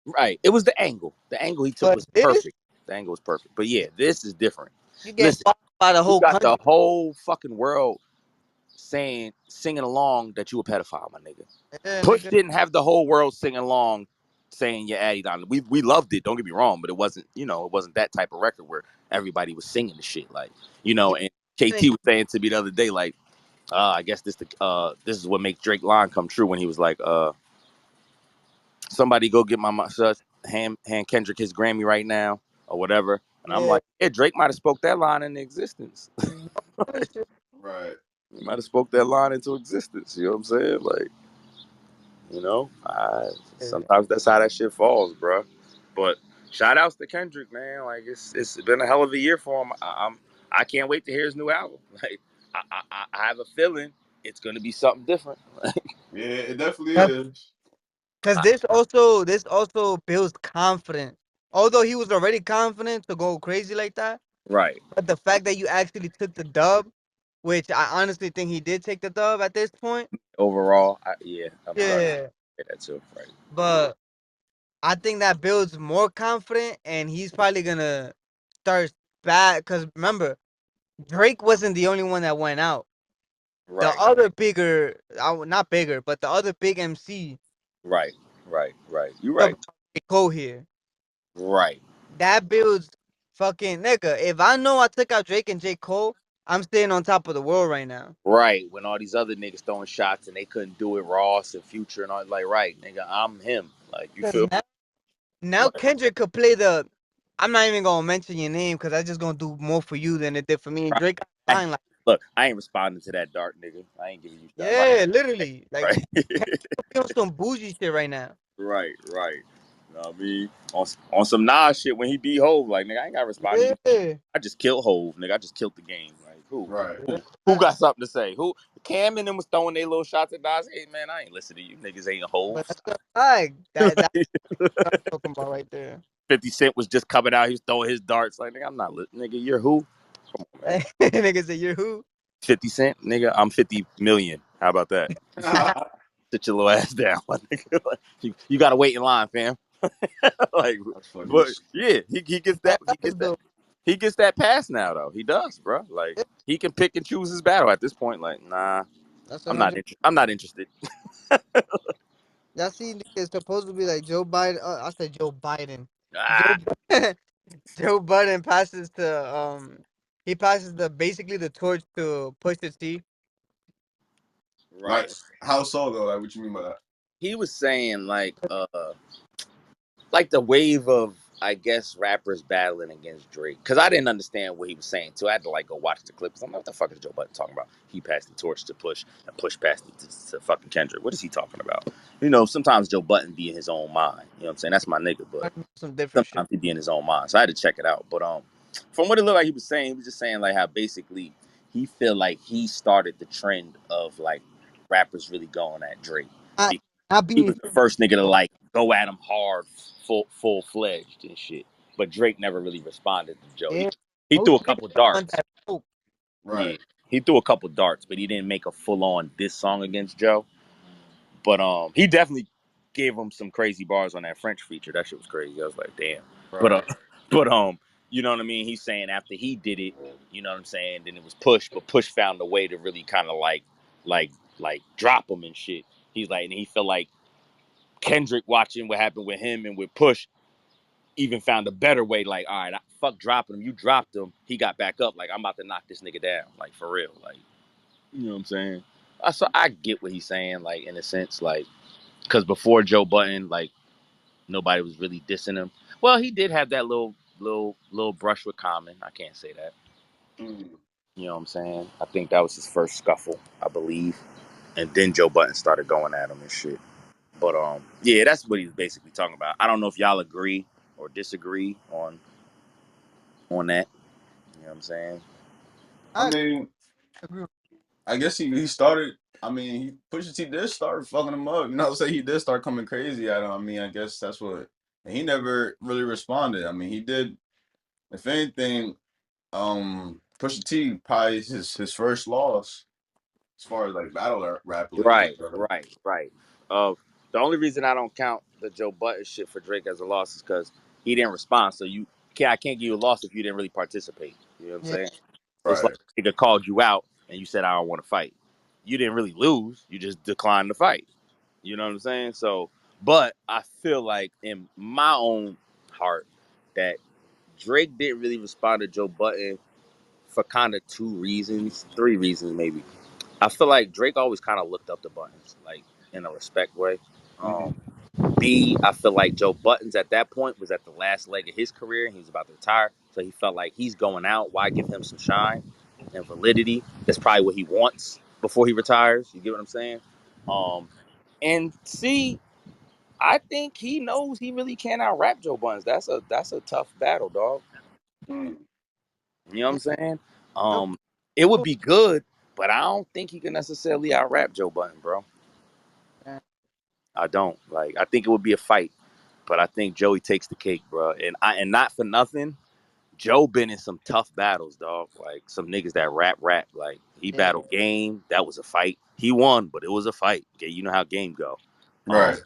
Right. It was the angle. The angle he took But was this, perfect. The angle was perfect. But yeah, this is different. you get Listen, blocked by the you whole got the country. whole fucking world singing along that you a pedophile, my nigga. Yeah, Push nigga. didn't have the whole world singing along saying you're Addy Don. We loved it, don't get me wrong, but it wasn't, it wasn't that type of record where everybody was singing the shit. Like, Yeah, and KT was saying to me the other day, like, I guess this is what makes Drake line come true when he was like, somebody go get my son, hand Kendrick his Grammy right now or whatever. And I'm yeah. like, yeah, Drake might have spoke that line into existence. No bullshit. Right. He might have spoke that line into existence. You know what I'm saying? Like, sometimes that's how that shit falls, bro. But shout outs to Kendrick, man. Like it's been a hell of a year for him. I can't wait to hear his new album. Like I have a feeling it's gonna be something different. Yeah, it definitely is. Because this also builds confidence. Although he was already confident to go crazy like that, Right. but the fact that you actually took the dub, which I honestly think he did take the dub at this point. Overall, I'm starting to Yeah. say that too. Right. But I think that builds more confident, and he's probably gonna start back. Cause remember, Drake wasn't the only one that went out. The Right. other bigger, not bigger, but the other big MC, Right. Right. You're the right. Cole here. Right. That builds fucking nigga. If I know I took out Drake and J. Cole, I'm staying on top of the world right now. Right. When all these other niggas throwing shots and they couldn't do it, Ross and Future and all, like, right, nigga, I'm him. Like, you Cause feel now like, Kendrick could play the. I'm not even gonna mention your name because that's just gonna do more for you than it did for me. And right. Drake got a I, line like, look, I ain't responding to that dark nigga. I ain't giving you shot. yeah, literally, like Right. Kendrick could be on some bougie shit right now. Right. You know what I mean? On some Nas shit when he beat Hove, like, nigga, I ain't got to respond to you. Yeah, I just killed Hove, nigga. I just killed the game. Like, who? Right. Who got something to say? Who? Cam and them was throwing their little shots at Nas. Hey, man, I ain't listening to you. Niggas ain't a but Hove. that's the like that's what I'm talking about right there. 50 Cent was just coming out. He was throwing his darts. Like, nigga, I'm not listening. Nigga, you're who? Come on, man. Nigga say you're who? 50 Cent? Nigga, I'm 50 million. How about that? Sit your little ass down. Like, you got to wait in line, fam. Like, That's funny. but yeah, he gets that. He That's gets that. the He gets that pass now, though. He does, bro. Like, he can pick and choose his battle at this point. Like, nah, that's I'm not 100. interested. I'm not interested. Y'all see, it's supposed to be like Joe Biden. I said Joe Biden. Ah, Joe Joe Budden passes to he passes the basically the torch to Pusha T. Like, right. how so though? Like, what you mean by that? He was saying like the wave of, I guess, rappers battling against Drake. Because I didn't understand what he was saying too. I had to like go watch the clip. 'Cause I'm like, what the fuck is Joe Budden talking about? He passed the torch to Push, and Push passed it to fucking Kendrick. What is he talking about? Sometimes Joe Budden be in his own mind. You know what I'm saying? That's my nigga, but Some different shit. sometimes he be in his own mind. So I had to check it out. But from what it looked like he was saying, he was just saying like how basically he feel like he started the trend of like rappers really going at Drake. I I He be was the first nigga to like go at him hard, full fledged and shit. But Drake never really responded to Joe. He yeah. he threw a OG couple want darts. that smoke. Yeah, Right. he threw a couple darts, but he didn't make a full on diss song against Joe. But he definitely gave him some crazy bars on that French feature. That shit was crazy. I was like, damn. But Right. but you know what I mean? He's saying after he did it, you know what I'm saying, then it was Push, but Push found a way to really kind of like like drop him and shit. He's like, and he felt like Kendrick watching what happened with him and with Push even found a better way. Like, all right, fuck dropping him. You dropped him. He got back up. Like, I'm about to knock this nigga down. Like, for real. Like, you know what I'm saying? So I get what he's saying. Like, in a sense, like, because before Joe Budden, like, nobody was really dissing him. Well, he did have that little brush with Common. I can't say that. Mm. You know what I'm saying? I think that was his first scuffle, I believe. And then Joe Budden started going at him and shit. But yeah, that's what he's basically talking about. I don't know if y'all agree or disagree on that. You know what I'm saying? I I mean, agree. I guess he started. I mean, Pusha T did start fucking him up. You know, say he did start coming crazy at him. I mean, I guess that's what. And he never really responded. I mean, he did. If anything, Pusha T probably his first loss as far as like battle rap lately, Right, bro. right, right. The only reason I don't count the Joe Budden shit for Drake as a loss is because he didn't respond. So I can't give you a loss if you didn't really participate. You know what I'm Yeah, saying? It's like Right. a nigga called you out and you said I don't want to fight. You didn't really lose. You just declined to fight. You know what I'm saying? So, but I feel like in my own heart that Drake didn't really respond to Joe Budden for kind of two reasons, three reasons maybe. I feel like Drake always kind of looked up the Buttons, like in a respect way. Mm-hmm. Um, B, I feel like Joe Buttons at that point was at the last leg of his career and he was about to retire. So he felt like he's going out. Why give him some shine and validity? That's probably what he wants before he retires. You get what I'm saying? Um, and C, I think he knows he really cannot rap Joe Buttons. That's a tough battle, dog. Mm. You know what I'm saying? nope. It would be good, but I don't think he can necessarily out rap Joe Budden, bro. Yeah, I don't. Like, I think it would be a fight, but I think Joey takes the cake, bro. And not for nothing, Joe been in some tough battles, dog. Like some niggas that rap. Like he yeah, battled Game, that was a fight. He won, but it was a fight. Okay, you know how Game go. Um, Right.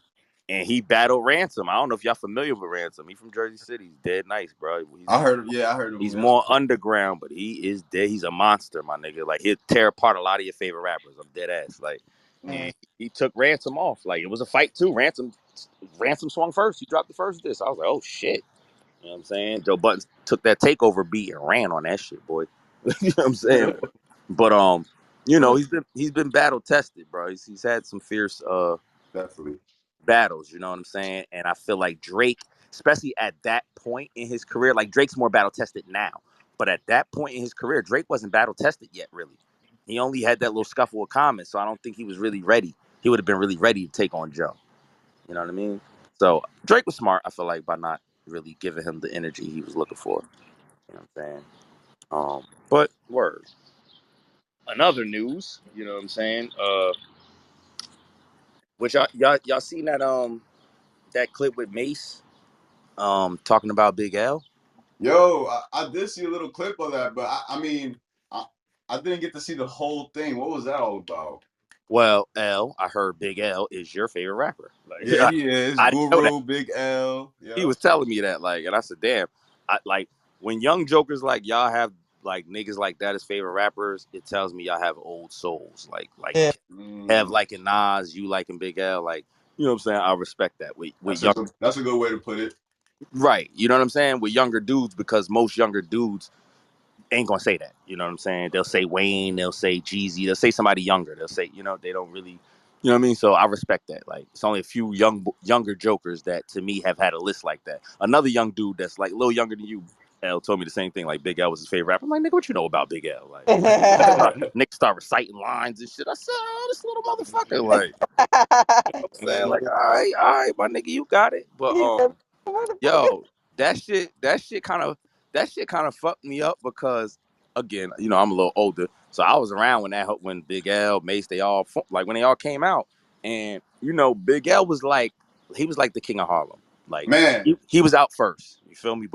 and he battled Ransom. I don't know if y'all familiar with Ransom. He from Jersey City. He's dead nice, bro. I heard. Yeah, I heard of him. He's Yeah. more underground, but he is dead. He's a monster, my nigga. Like he'll tear apart a lot of your favorite rappers. I'm dead ass. Like, yeah. and he took Ransom off. Like it was a fight too. Ransom swung first. He dropped the first disc. I was like, oh shit. You know what I'm saying? Joe Budden took that takeover beat and ran on that shit, boy. You know what I'm saying? But he's been battle tested, bro. He's had some fierce Definitely. battles, you know what I'm saying? And I feel like Drake, especially at that point in his career, like Drake's more battle tested now. But at that point in his career, Drake wasn't battle tested yet, really. He only had that little scuffle with Common, so I don't think he was really ready. He would have been really ready to take on Joe. You know what I mean? So Drake was smart, I feel like, by not really giving him the energy he was looking for. You know what I'm saying? But word. Another news, you know what I'm saying? Which y'all seen that clip with Mase talking about Big L? Yo, I did see a little clip of that, but I mean, I, I didn't get to see the whole thing. What was that all about? Well, L, I heard Big L is your favorite rapper. Like Yeah, he is I didn't know that. Guru, Big L. He Yep. was telling me that, like, and I said, damn, I like when young jokers like y'all have like niggas like that as favorite rappers, it tells me y'all have old souls. Like Yeah. have Mm, liking Nas, you liking Big L, like you know what I'm saying? I respect that with young that's a good way to put it. right. You know what I'm saying? With younger dudes, because most younger dudes ain't gonna say that. You know what I'm saying? They'll say Wayne, they'll say Jeezy, they'll say somebody younger. They'll say, they don't really, you know what I mean? So I respect that. Like it's only a few younger jokers that to me have had a list like that. Another young dude that's like a little younger than you, L told me the same thing. Like Big L was his favorite rapper. I'm like, nigga, what you know about Big L? Like niggas start reciting lines and shit. I said, oh, this little motherfucker. Like, I'm saying, like, all right, my nigga, you got it. But He said, "Motherfucker." yo, that shit kind of fucked me up because again, I'm a little older, so I was around when Big L, Mase, they all like when they all came out, and Big L was like he was like the king of Harlem, like Man. he was out first. You feel me?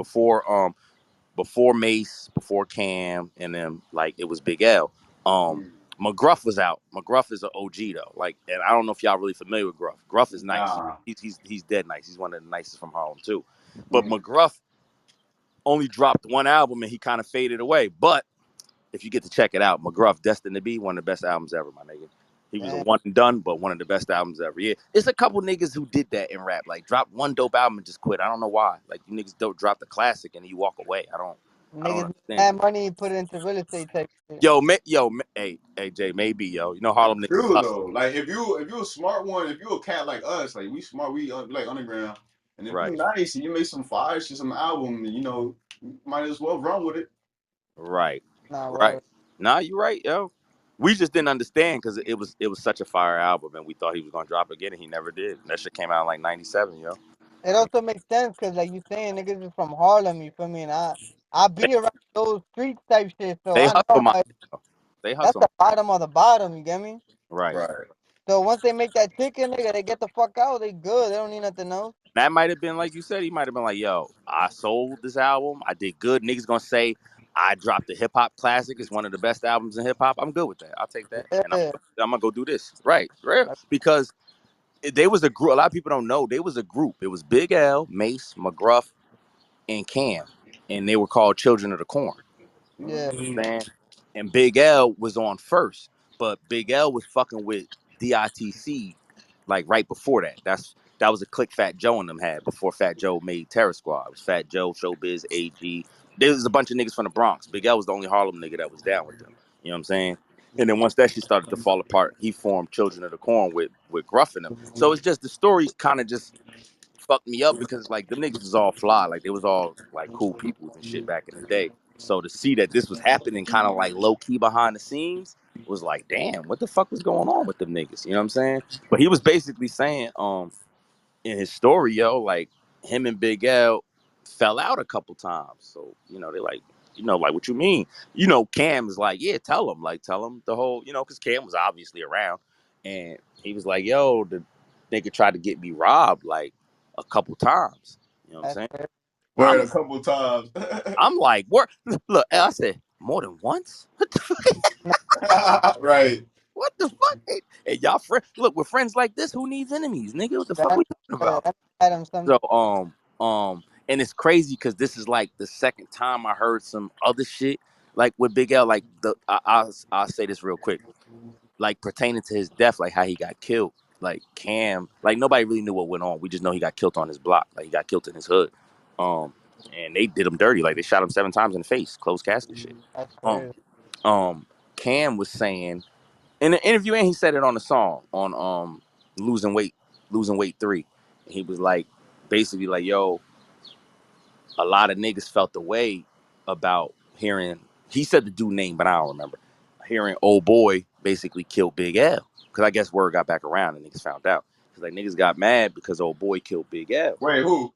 Before Mase, before Cam, and then like it was Big L. Um, Mm, McGruff was out. McGruff is an OG though. Like, and I don't know if y'all really familiar with Gruff. Gruff is nice. nah. He's dead nice. He's one of the nicest from Harlem too. But Mm, McGruff only dropped one album and he kind of faded away. But if you get to check it out, McGruff Destined to Be one of the best albums ever, my nigga. He was a Damn, one and done, but one of the best albums ever. Yeah, it's a couple niggas who did that in rap, like drop one dope album and just quit. I don't know why. Like you niggas don't drop the classic and you walk away. I don't niggas make understand it. mad money, put it into real estate type shit. Hey, Jay, maybe yo. You know Harlem That's niggas true hustle, though. Like if you a smart one, if you a cat like us, like we smart, we like underground. And if right? you nice and you make some fire shit, some album, you might as well run with it. Right, Nah, right. word. Nah, you right, yo. We just didn't understand because it was such a fire album, and we thought he was gonna drop again, and he never did. That shit came out in like '97, yo. It also makes sense because, like you saying, niggas is from Harlem. You feel me? And I They, be around those streets type shit, so they I know hustle, my. how They that's hustle, the bottom of the bottom. You get me? right. Right. So once they make that chicken, nigga, they get the fuck out. They good. They don't need nothing else. That might have been like you said. He might have been like, "Yo, I sold this album. I did good. Niggas gonna say I dropped the hip hop classic. It's one of the best albums in hip hop. I'm good with that. I'll take that, and Yeah, I'm gonna go do this. Right? Because they was a group. A lot of people don't know they was a group. It was Big L, Mase, McGruff, and Cam, and they were called Children of the Corn. yeah, Saying, and Big L was on first, but Big L was fucking with DITC like right before that. That was a click Fat Joe and them had before Fat Joe made Terror Squad. It was Fat Joe, Showbiz, AG. There was a bunch of niggas from the Bronx. Big L was the only Harlem nigga that was down with them. You know what I'm saying? And then once that shit started to fall apart, he formed Children of the Corn with Gruff in them. So it's just the story kind of just fucked me up because like them niggas was all fly, like they was all like cool people and shit back in the day. So to see that this was happening kind of like low key behind the scenes was like, damn, what the fuck was going on with them niggas? You know what I'm saying? But he was basically saying, in his story, yo, like him and Big L fell out a couple times. So, they like, like what you mean? Cam is like, yeah, tell him the whole, because Cam was obviously around. And he was like, yo, the nigga tried to get me robbed like a couple times. You know what I'm that's saying? fair. Word I'm a couple times. I'm like, what? Look, I said, more than once? What the fuck? Right. What the fuck? Hey, y'all friend look, with friends like this, who needs enemies, nigga? What the fuck That, we talking about? that Adam some So and it's crazy because this is like the second time I heard some other shit like with Big L. Like I'll say this real quick, like pertaining to his death, like how he got killed. Like Cam, like nobody really knew what went on. We just know he got killed on his block, like he got killed in his hood. Um, and they did him dirty, like they shot him 7 times in the face, closed casket shit. that's Um, crazy. Cam was saying in an interview, and he said it on the song on losing weight, losing weight 3. He was like basically like, yo, a lot of niggas felt the way about hearing. He said the dude name, but I don't remember. Hearing old boy basically killed Big L, because I guess word got back around and niggas found out. Cause like niggas got mad because old boy killed Big L. Wait, who?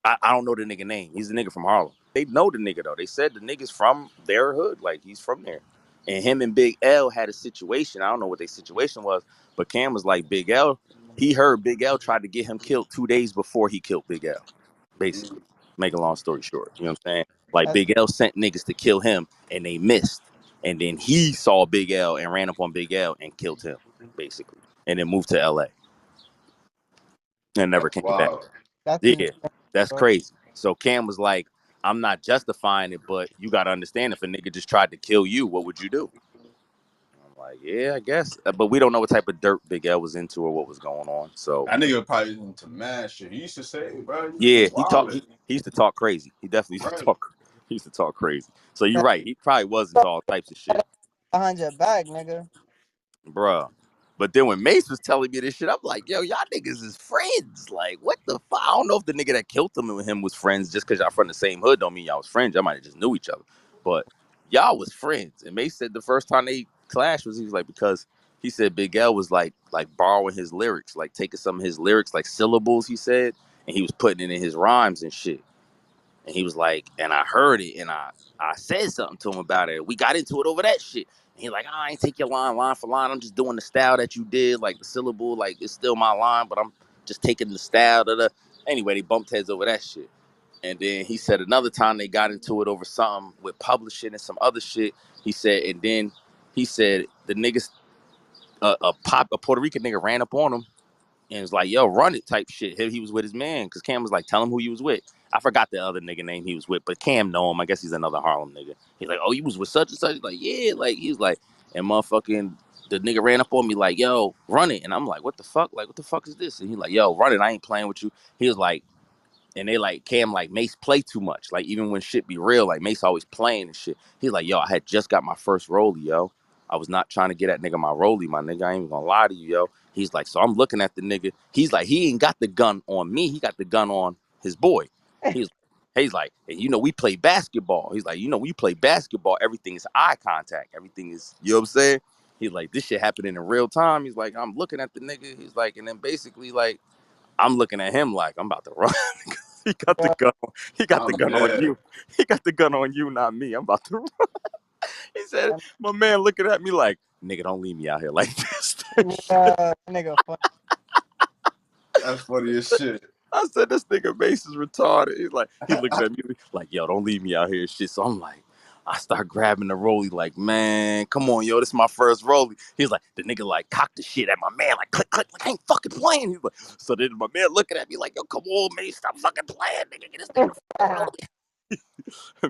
I don't know the nigga name. He's a nigga from Harlem. They know the nigga though. They said the nigga's from their hood, like he's from there. And him and Big L had a situation. I don't know what their situation was, but Cam was like Big L. He heard Big L tried to get him killed 2 days before he killed Big L. Basically, make a long story short, you know what I'm saying? Like That's Big L sent niggas to kill him, and they missed. And then he saw Big L and ran up on Big L and killed him, basically, and then moved to LA and never That's came back. wild. that's insane, Yeah, that's bro. crazy. So Cam was like, I'm not justifying it, but you got to understand if a nigga just tried to kill you, what would you do? I'm like, yeah, I guess. But we don't know what type of dirt Big L was into or what was going on. So, That nigga probably into mad shit. He used to say, bro, you yeah, wildin'. he used to talk crazy. He definitely used to Right. talk. He used to talk crazy. So you're That right. He probably was into all types of shit. behind your back, nigga. Bruh. But then when Mase was telling me this shit, I'm like, yo, y'all niggas is friends. Like, what the fuck? I don't know if the nigga that killed him and him was friends. Just because y'all from the same hood don't mean y'all was friends. Y'all might have just knew each other. But y'all was friends. And Mase said the first time they clashed was, he was like, because he said Big L was like borrowing his lyrics, like taking some of his lyrics, like syllables, he said, and he was putting it in his rhymes and shit. And he was like, and I heard it, and I said something to him about it. We got into it over that shit. And he like, I ain't take your line for line. I'm just doing the style that you did, like the syllable, like it's still my line, but I'm just taking the style. Da, da. Anyway, they bumped heads over that shit. And then he said another time they got into it over something with publishing and some other shit. He said, and then he said the niggas, a Puerto Rican nigga ran up on him and was like, yo, run it type shit. He was with his man because Cam was like, tell him who you was with. I forgot the other nigga name he was with, but Cam know him. I guess he's another Harlem nigga. He's like, oh, you was with such and such? Like, yeah, like, he was like, and motherfucking the nigga ran up on me like, yo, run it. And I'm like, what the fuck? Like, what the fuck is this? And he like, yo, run it. I ain't playing with you. He was like, and they like, Cam, like, Mase play too much. Like, even when shit be real, like, Mase always playing and shit. He's like, yo, I had just got my first rollie, yo. I was not trying to get that nigga my rollie, my nigga. I ain't even gonna lie to you, yo. He's like, so I'm looking at the nigga. He's like, he ain't got the gun on me. He got the gun on his boy. He's he's like, hey, you know, we play basketball. He's like, you know, we play basketball. Everything is eye contact. Everything is, you know what I'm saying? He's like, this shit happening in real time. He's like, I'm looking at the nigga. He's like, and then basically like, I'm looking at him like I'm about to run. He got the Bruh, gun. He got the I'm gun on dead. you. He got the gun on you, not me. I'm about to run. He said, my man looking at me like, nigga, don't leave me out here like this. that nigga funny. That's funny as shit. I said, this nigga Mase is retarded. He's like, he looking at me like, yo, don't leave me out here and shit. So I'm like, I start grabbing the rollie like, man, come on, yo, this is my first rollie. He's like, the nigga like cocked the shit at my man, like, click, click, like, I ain't fucking playing. He's like, so then my man looking at me like, yo, come on, Mase, stop fucking playing, nigga, get this nigga the fucking rollie.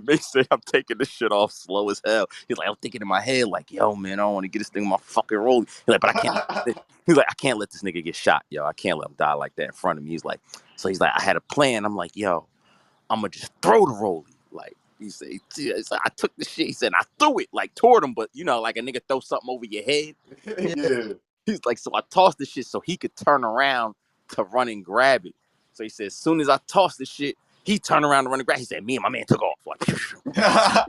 Mase say I'm taking this shit off slow as hell. He's like, I'm thinking in my head, like, yo, man, I don't want to get this thing in my fucking rollie. He's like, but I can't. He's like, I can't let this nigga get shot, yo. I can't let him die like that in front of me. He's like, so he's like, I had a plan. I'm like, yo, I'm gonna just throw the rollie. Like he said, I took the shit. He said, I threw it like toward him, but you know, like a nigga throw something over your head. Yeah, Yeah. He's like, so I tossed the shit so he could turn around to run and grab it. So he said, as soon as I tossed the shit, he turned around to run and grab. He said, me and my man took off. Like, nah,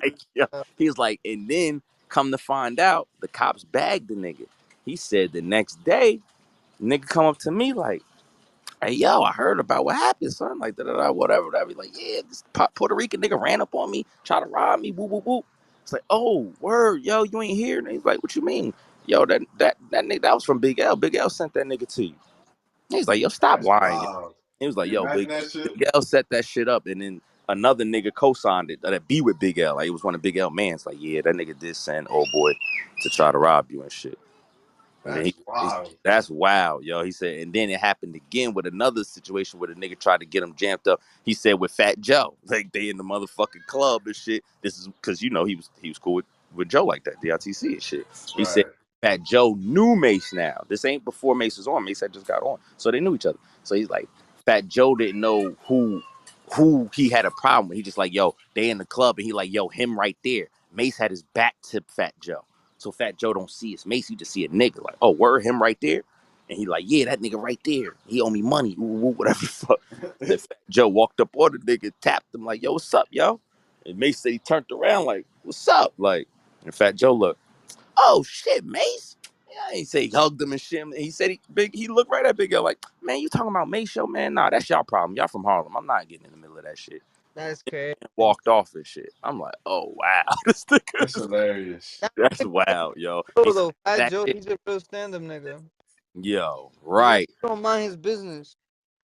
like yeah. He's like, and then come to find out, the cops bagged the nigga. He said the next day, nigga come up to me like, hey yo, I heard about what happened, son. Like whatever, whatever. He's like, yeah, this Puerto Rican nigga ran up on me, tried to rob me, whoop whoop whoop. It's like, oh, word, yo, you ain't here. And he's like, what you mean? Yo, that nigga that was from Big L. Big L sent that nigga to you. He's like, yo, stop That's lying. wild. He was like, You yo, imagine that shit? Big L set that shit up, and then another nigga co-signed it that be with Big L. Like it was one of Big L man's. Like, yeah, that nigga did send old boy to try to rob you and shit. And then That's wild. that's wild, yo. He said, and then it happened again with another situation where the nigga tried to get him jammed up. He said with Fat Joe, like they in the motherfucking club and shit. This is because you know he was cool with Joe like that, DITC and shit. He said Right. Fat Joe knew Mase now. This ain't before Mase was on. Mase had just got on, so they knew each other. So he's like, Fat Joe didn't know who he had a problem with. He just like, yo, they in the club, and he like, yo, him right there. Mase had his back to Fat Joe. So Fat Joe don't see his Mace, he just see a nigga like, oh, word, him right there. And he like, yeah, that nigga right there. He owe me money, whatever the fuck. Then Fat Joe walked up on the nigga, tapped him like, yo, what's up, yo? And Mace said he turned around like, what's up? Like, and Fat Joe looked, oh shit, Mace. Yeah, he said he hugged him and shit. And he said he looked right at Big L like, man, you talking about Mace show, man? Nah, that's y'all problem. Y'all from Harlem. I'm not getting in the middle of that shit. that's crazy. And walked off and shit. I'm like, oh wow, this nigga That's hilarious. That's that's wild, yo. real He said though. Fat that Joe, shit. he's a real stand-up nigga. Yo, He really right, don't mind his business.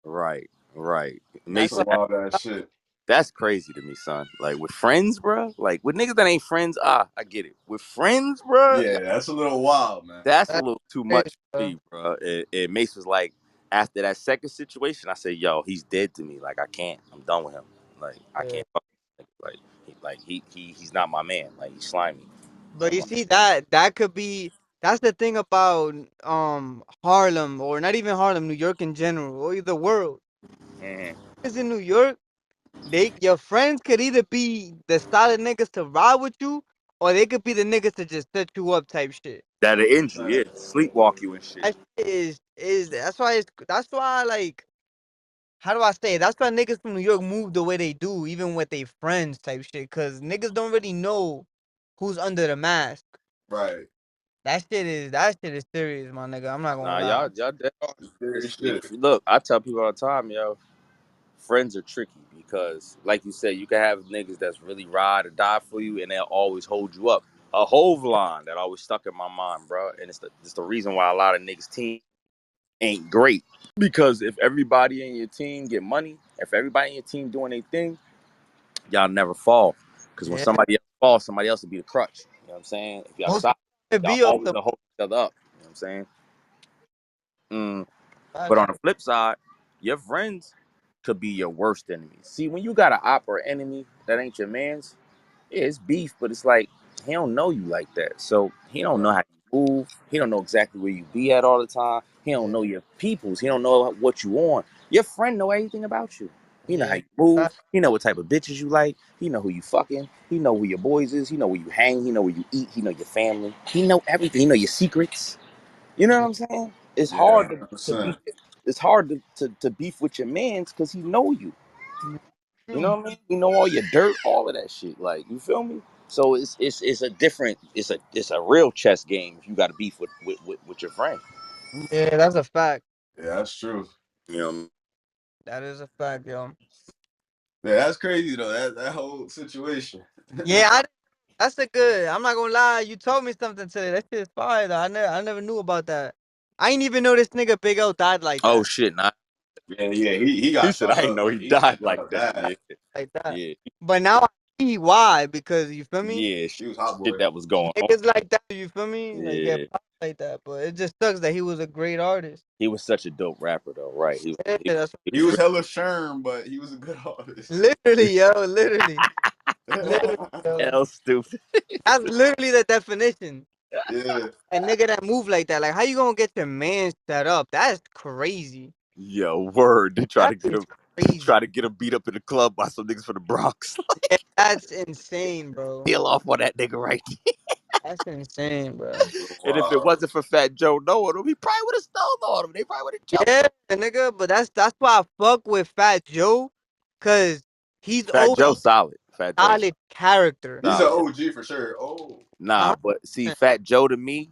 right, right. That's Some Mason, why. wild ass shit. that's crazy to me, son. Like with friends, bro. Like with niggas that ain't friends, I get it. With friends, bro, Yeah, that's a little wild, man. that's a That's little too crazy, much for bro. me, bro. And Mace was like, after that second situation, I said, yo, he's dead to me. Like I can't. I'm done with him. Like I Yeah. can't. Fuck with him. Like he's not my man. Like he's slimy. But you see that could be that's the thing about Harlem, or not even Harlem, New York in general, or the world. Mhm. Is in New York, they your friends could either be the solid niggas to ride with you, or they could be the niggas to just set you up type shit. That'll end you, Right. yeah. Sleepwalk you and shit. That shit is that's why like how do I say it? That's why niggas from New York move the way they do, even with they friends type shit. Cause niggas don't really know who's under the mask. Right. That shit is serious, my nigga. I'm not gonna Nah, lie. y'all dead on. Serious shit. Look, I tell people all the time, yo. Friends are tricky because, like you said, you can have niggas that's really ride or die for you, and they'll always hold you up. A Hove line that always stuck in my mind, bro, and it's the reason why a lot of niggas team ain't great because if everybody in your team get money, if everybody in your team doing their thing, y'all never fall. Because when Yeah. somebody else falls, somebody else will be the crutch. You know what I'm saying? If y'all Most stop, people y'all be off always the gonna hold each other up. You know what I'm saying? Mm. But facts. on the flip side, your friends could be your worst enemy. See, when you got an op or enemy that ain't your man's, yeah, it's beef, but it's like he don't know you like that, so he don't know Right. how. move. He don't know exactly where you be at all the time. He don't Yeah, know your peoples. He don't know what you on. Your friend know everything about you. He know how yeah, you move. that- He know what type of bitches you like. He know who you fucking. He know who your boys is. He know where you hang. He know where you eat. He know your family. He know everything. He know your secrets. You know what yeah. I'm saying? It's Yeah, hard to beef. 100%. It's hard to beef with your mans because he know you. Mm, You true. know what I mean? You know all your dirt, all of that shit. Like you feel me? So it's a different. It's a real chess game if you got to beef with your friend. Yeah, that's a fact. Yeah, that's true. You know what I mean? That is a fact, yo. Yeah, that's crazy though. That whole situation. Yeah, that's a good. I'm not gonna lie. You told me something today. That shit is fire. Though. I never knew about that. I ain't even know this nigga Big O died like Oh that. shit! Nah. Yeah, yeah. He He got said shot I didn't up. know Like he he got died shot like up that. bad. Yeah, Like that. yeah, But now I see why because you feel me. yeah. He was hot Shit boy. that was going on. Niggas like that. You feel me? Like get Yeah, popped like that. But it just sucks that he was a great artist. he was such a dope rapper though. Right? Yeah, that's He He was was real hella Sherm, but he was a good artist. literally, yo, literally, yo. stupid. That's literally the definition. Yeah. A nigga that move like that. Like, how you gonna get your man set up? That's crazy. Yo, word. They try That to get is him. crazy. Try to get him beat up in the club by some niggas from the Bronx. Yeah, that's insane, bro. Peel off on that nigga right there. That's insane, bro. And if it Wow. wasn't for Fat Joe knowing him, he probably would have stole on him. They probably would have jumped. Yeah, nigga, but that's why I fuck with Fat Joe, cause he's Fat always Joe solid. Fat Joe solid character. He's an solid. OG for sure. Oh. Nah, Uh-huh. but see, Fat Joe to me,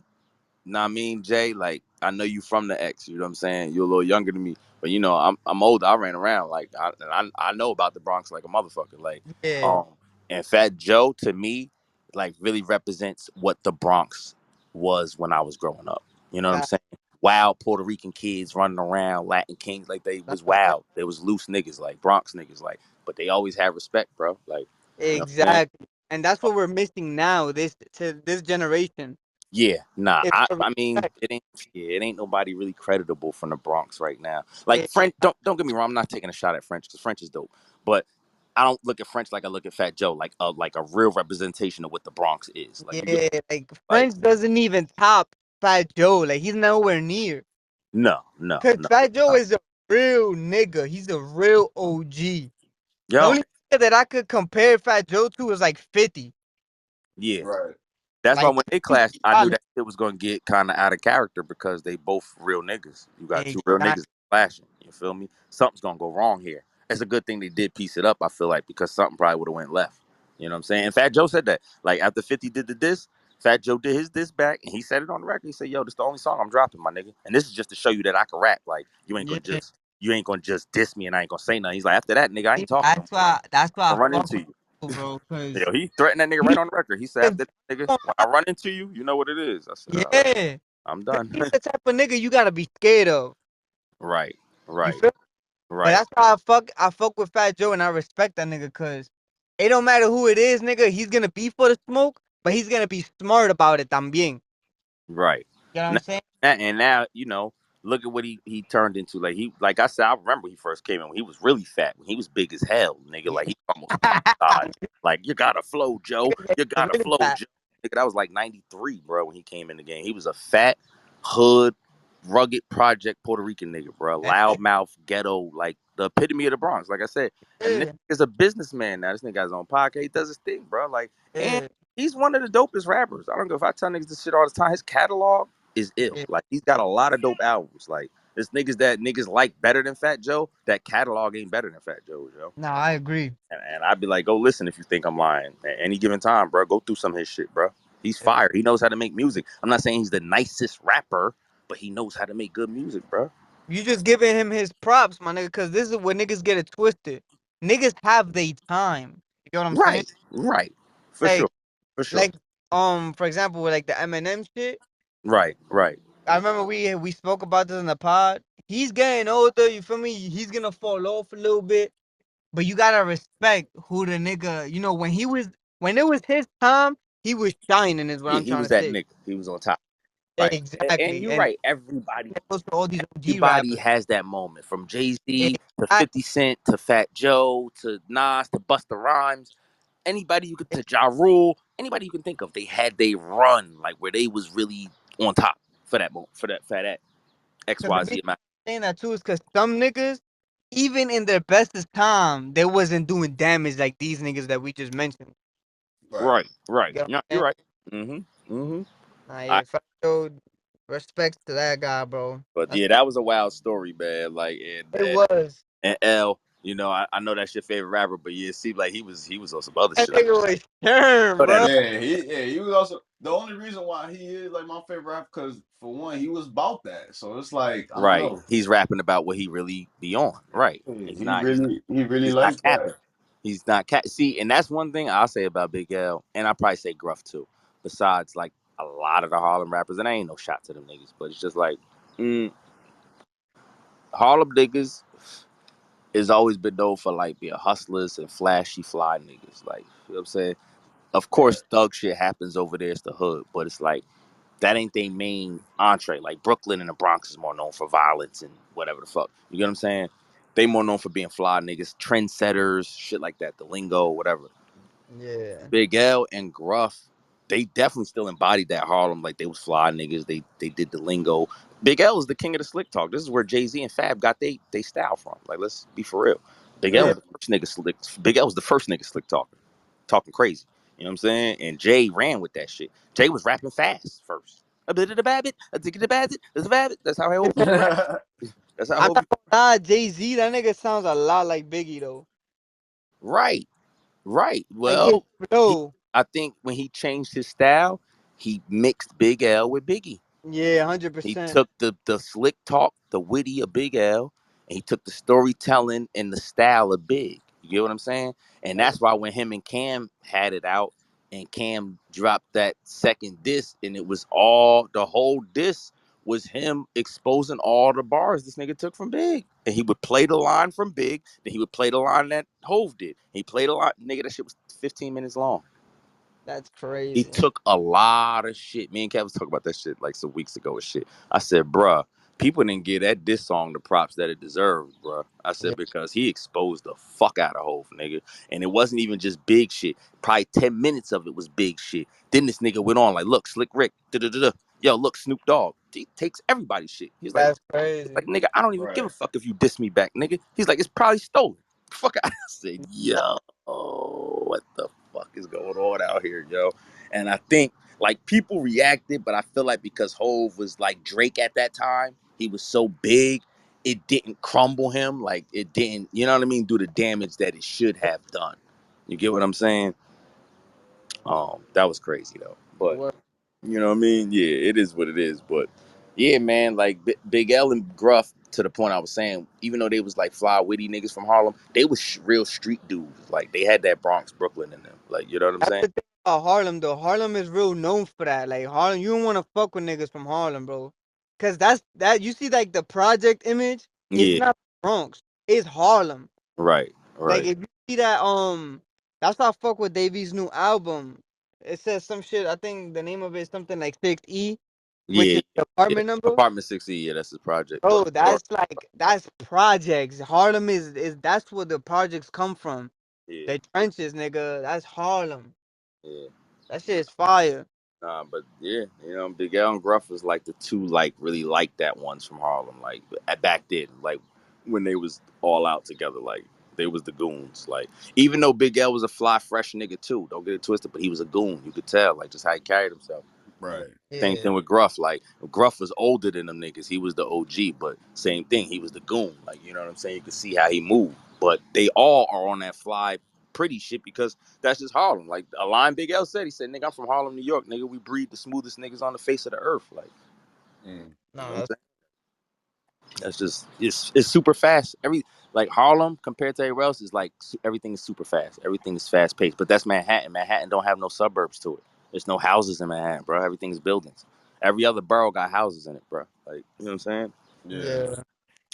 nah, I mean, Jay, like, I know you from the X, you know what I'm saying? You're a little younger than me. But, you know, I'm older. I ran around. Like, I know about the Bronx like a motherfucker. Like, Yeah, um, and Fat Joe, to me, like, really represents what the Bronx was when I was growing up. You know what I'm that, saying? Wild Puerto Rican kids running around, Latin kings, like, they that's was a fact. wild. They was loose niggas, like, Bronx niggas, like, but they always had respect, bro. Like, you know what I'm saying? Exactly, and that's what we're missing now. This generation. Yeah, nah. It's I, the I mean, respect. it ain't. Yeah, it ain't nobody really creditable from the Bronx right now. Like Yeah, French. Don't get me wrong. I'm not taking a shot at French because French is dope. But I don't look at French like I look at Fat Joe, like a real representation of what the Bronx is. Like you get yeah. Like like French doesn't even top Fat Joe. Like he's nowhere near. no, no, Cause no, Fat Joe no. is a real nigga. He's a real OG. The Yo, only nigga that I could compare Fat Joe to is like 50. yeah. Right. That's why Like when they 50 clashed, I knew solid. that it was gonna get kind of out of character because they both real niggas. You got two real Exactly. niggas clashing. You feel me? Something's gonna go wrong here. It's a good thing they did piece it up. I feel like because something probably would have went left. You know what I'm saying? And Fat Joe said that. Like after 50 did the diss, Fat Joe did his diss back, and he said it on the record. He said, "Yo, this the only song I'm dropping, my nigga." And this is just to show you that I can rap. Like Yeah. you ain't gonna just diss me, and I ain't gonna say nothing. He's like, after that, nigga, I ain't talking no more. That's why I I run fuck into with you. you, bro. Cause Yo, he threatened that nigga he right on the record. He said, even after that, nigga, when I run into you, you know what it is. I said, all right, yeah. I'm Cause done. he's the type of nigga you gotta be scared of. Right, You right, feel? But right, that's why I fuck with Fat Joe and I respect that nigga cause it don't matter who it is, nigga. He's gonna be for the smoke, but he's gonna be smart about it también. right. You know what I'm Now, saying? and now, you know, look at what he turned into. Like I said, I remember when he first came in when he was really fat, when he was big as hell, nigga. Like he was almost pop size. Like you gotta flow, Joe. You It's gotta really flow, bad. Joe. Nigga, that was like '93, bro, when he came in the game. He was a fat, hood, rugged project Puerto Rican nigga, bro. Loudmouth, ghetto, like the epitome of the Bronx. Like I said, and this Yeah, is a businessman now. This nigga got his own podcast. He does his thing, bro. Like, and yeah, he's one of the dopest rappers. I don't know if I tell niggas this shit all the time. His catalog is ill. yeah. Like he's got a lot of dope albums. Like there's niggas that niggas like better than Fat Joe. That catalog ain't better than Fat Joe, Joe. No, I agree. And I'd be like, go listen if you think I'm lying. At any given time, bro, go through some of his shit, bro. He's fire. He knows how to make music. I'm not saying he's the nicest rapper, but he knows how to make good music, bro. You just giving him his props, my nigga, because this is where niggas get it twisted. Niggas have their time. You get what I'm saying? Right, right, for Like, sure, for sure. like, for example, with like the Eminem shit. Right, right, I remember we spoke about this in the pod. He's getting older. You feel me? He's gonna fall off a little bit, but you gotta respect who the nigga. You know, when it was his time, he was shining. Is what yeah, I'm he trying was to that say. nigga. He was on top. Right, and Exactly. you're And right. Everybody that goes to all these OG Everybody rappers. has that moment from Jay-Z to I, 50 Cent to Fat Joe to Nas to Busta Rhymes. Anybody you could to Ja Rule, anybody you can think of, they had they run like where they was really on top for that for that Cause the XYZ reason amount. I'm saying that too is cause some niggas, even in their bestest time, they wasn't doing damage like these niggas that we just mentioned. Right. Right, right. You get what Yeah, I'm you're saying? right. Mm-hmm. Nah, I, yeah, fuck, yo, respects to that guy, bro. but That's yeah, that was a wild story, man. Like it was. and L, I know that's your favorite rapper, but yeah, it seemed like he was on some other That shit. nigga was Sherm, Know that bro. He was also the only reason why he is like my favorite rapper because for one he was about that. So it's like I don't right. know. He's rapping about what he really be on. Right. He's He not. He's really he really he's not likes capping. that. He's not cap. See, and that's one thing I'll say about Big L, and I probably say Gruff too. Besides, like a lot of the Harlem rappers, and I ain't no shot to them niggas, but it's just like mm, Harlem niggas has always been known for like being hustlers and flashy fly niggas. Like, you know what I'm saying? Of Yeah. course, thug shit happens over there. It's the hood, but it's like that ain't their main entree. Like Brooklyn and the Bronx is more known for violence and whatever the fuck. You get what I'm saying? They more known for being fly niggas, trendsetters, shit like that, the lingo, whatever. Yeah. Big L and Gruff, they definitely still embodied that Harlem. Like they was fly niggas. They did the lingo. Big L is the king of the slick talk. This is where Jay-Z and Fab got they style from. Like let's be for real. Big L Yeah. was the first nigga slick. Big L was the first nigga slick talking, talking crazy. You know what I'm saying? And Jay ran with that shit. Jay was rapping fast first. A bit of the babbit, a ticket the babbit, that's a babbit. That's how he was rapping. That's how I'm Hov. not gonna lie, Jay-Z, that nigga sounds a lot like Biggie though. Right. Right. Like his Well, he. flow. I think when he changed his style, he mixed Big L with Biggie. Yeah, He 100%. took the slick talk, the witty of Big L, and he took the storytelling and the style of Big. You get what I'm saying? And Right. that's why when him and Cam had it out, and Cam dropped that second disc, and it was all the whole disc was him exposing all the bars this nigga took from Big. And he would play the line from Big, then he would play the line that Hove did. He played a line, nigga, that shit was 15 minutes long. That's He crazy. took a lot of shit. Me and Kev was talking about that shit like some weeks ago and shit. I said, bruh, people didn't give that diss song the props that it deserved, bruh. I Yeah, said, because he exposed the fuck out of Hov, nigga. And it wasn't even just big shit. Probably 10 minutes of it was big shit. Then this nigga went on like, look, Slick Rick, da-da-da-da. Yo, look, Snoop Dogg. He takes everybody's shit. that's He's like, crazy. nigga, I don't even give a Right. fuck if you diss me back, nigga. He's like, it's probably stolen. Fuck out. I said, yo, what the fuck is going on out here, yo? And I think like people reacted, but I feel like because Hove was like Drake at that time, he was so big, it didn't crumble him. Like it didn't, you know what I mean, do the damage that it should have done. You get what I'm saying? That was crazy though. But Word. you know what I mean? Yeah, it is what it is. But yeah, man, like Big L and Gruff, to the point I was saying, even though they was like fly witty niggas from Harlem, they was real street dudes. Like they had that Bronx, Brooklyn in them. Like you know what I'm That's saying? the thing about Harlem though. Harlem is real known for that. Like Harlem, you don't want to fuck with niggas from Harlem, bro. Cause that's that you see like the project image, it's Yeah, not Bronx. It's Harlem. right, Like right. if you see that that's why I fuck with Davies' new album. It says some shit, I think the name of it is something like 6E, which Yeah, is the yeah. apartment number. Apartment 60, yeah, that's his project. Bro, Or that's like that's projects. Harlem is that's where the projects come from. yeah, The trenches, nigga. That's Harlem. yeah. That shit is fire. Nah, but yeah, Big L and Gruff was like the two like really like that ones from Harlem, like back then, like when they was all out together, like they was the goons. Like even though Big L was a fly fresh nigga too, don't get it twisted, but he was a goon. You could tell, like just how he carried himself. Right. Same Yeah. thing with Gruff. Like Gruff was older than them niggas. He was the OG, but same thing. He was the goon. Like you know what I'm saying. You could see how he moved. But they all are on that fly pretty shit because that's just Harlem. Like a line Big L said. He said, "Nigga, I'm from Harlem, New York. Nigga, we breed the smoothest niggas on the face of the earth." Like Mm. you know Nah, what I'm that's saying. That's just it's super fast. Like Harlem compared to everywhere else is like everything is super fast. Everything is fast paced. But that's Manhattan. Manhattan don't have no suburbs to it. There's no houses in Manhattan, bro. Everything is buildings. Every other borough got houses in it, bro. Like you know what I'm saying? Yeah. yeah.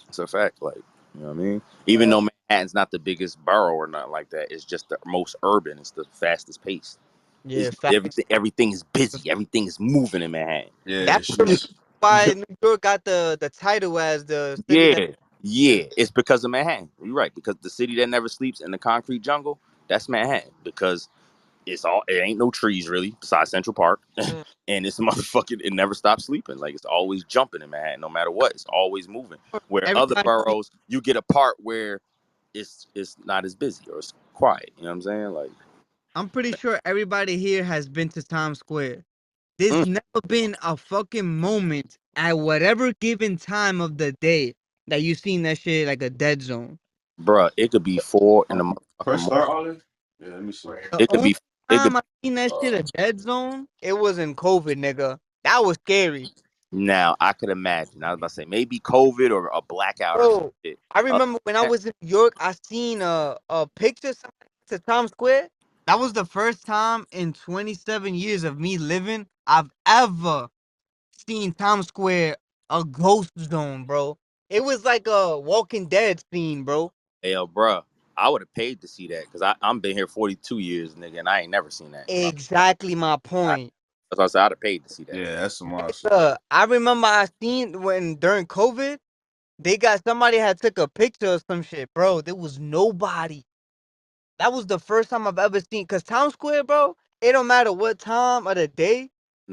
It's a fact. Like you know what I mean? Even Uh, though Manhattan's not the biggest borough or nothing like that, it's just the most urban. It's the fastest pace. Yeah, It's facts. everything is busy. Everything is moving in Manhattan. yeah. That's the reason She's. why New York got the title as the city that Yeah, yeah. It's because of Manhattan. You're right. Because the city that never sleeps in the concrete jungle, that's Manhattan. Because it ain't no trees really besides Central Park, Yeah. and it's motherfucking it never stops sleeping. Like it's always jumping in Manhattan, no matter what. It's always moving. Where other Everybody, boroughs, you get a part where it's not as busy or it's quiet. You know what I'm saying? Like, I'm pretty sure everybody here has been to Times Square. There's mm, never been a fucking moment at whatever given time of the day that you seen that shit like a dead zone. bruh, it could be 4 in the motherfucking Press morning. start on it. Yeah, let me see. The It could only be it could time I seen that shit a dead zone, it was in COVID, nigga. That was scary. now. I could imagine. I was about to say maybe COVID or a blackout or some Bro, shit. I Other remember when I than that, was in New York, I seen a picture to Times Square. That was the first time in 27 years of me living I've ever seen Times Square a ghost zone, bro. It was like a Walking Dead scene, bro. hell, bruh, I would have paid to see that because I'm been here 42 years, nigga, and I ain't never seen that. Exactly my I, point. that's why I said I'd have paid to see that. Yeah, that's some monster. I remember I seen when during COVID, they got somebody had took a picture of some shit, bro. There was nobody. That was the first time I've ever seen. Cause Town Square, bro, it don't matter what time of the day,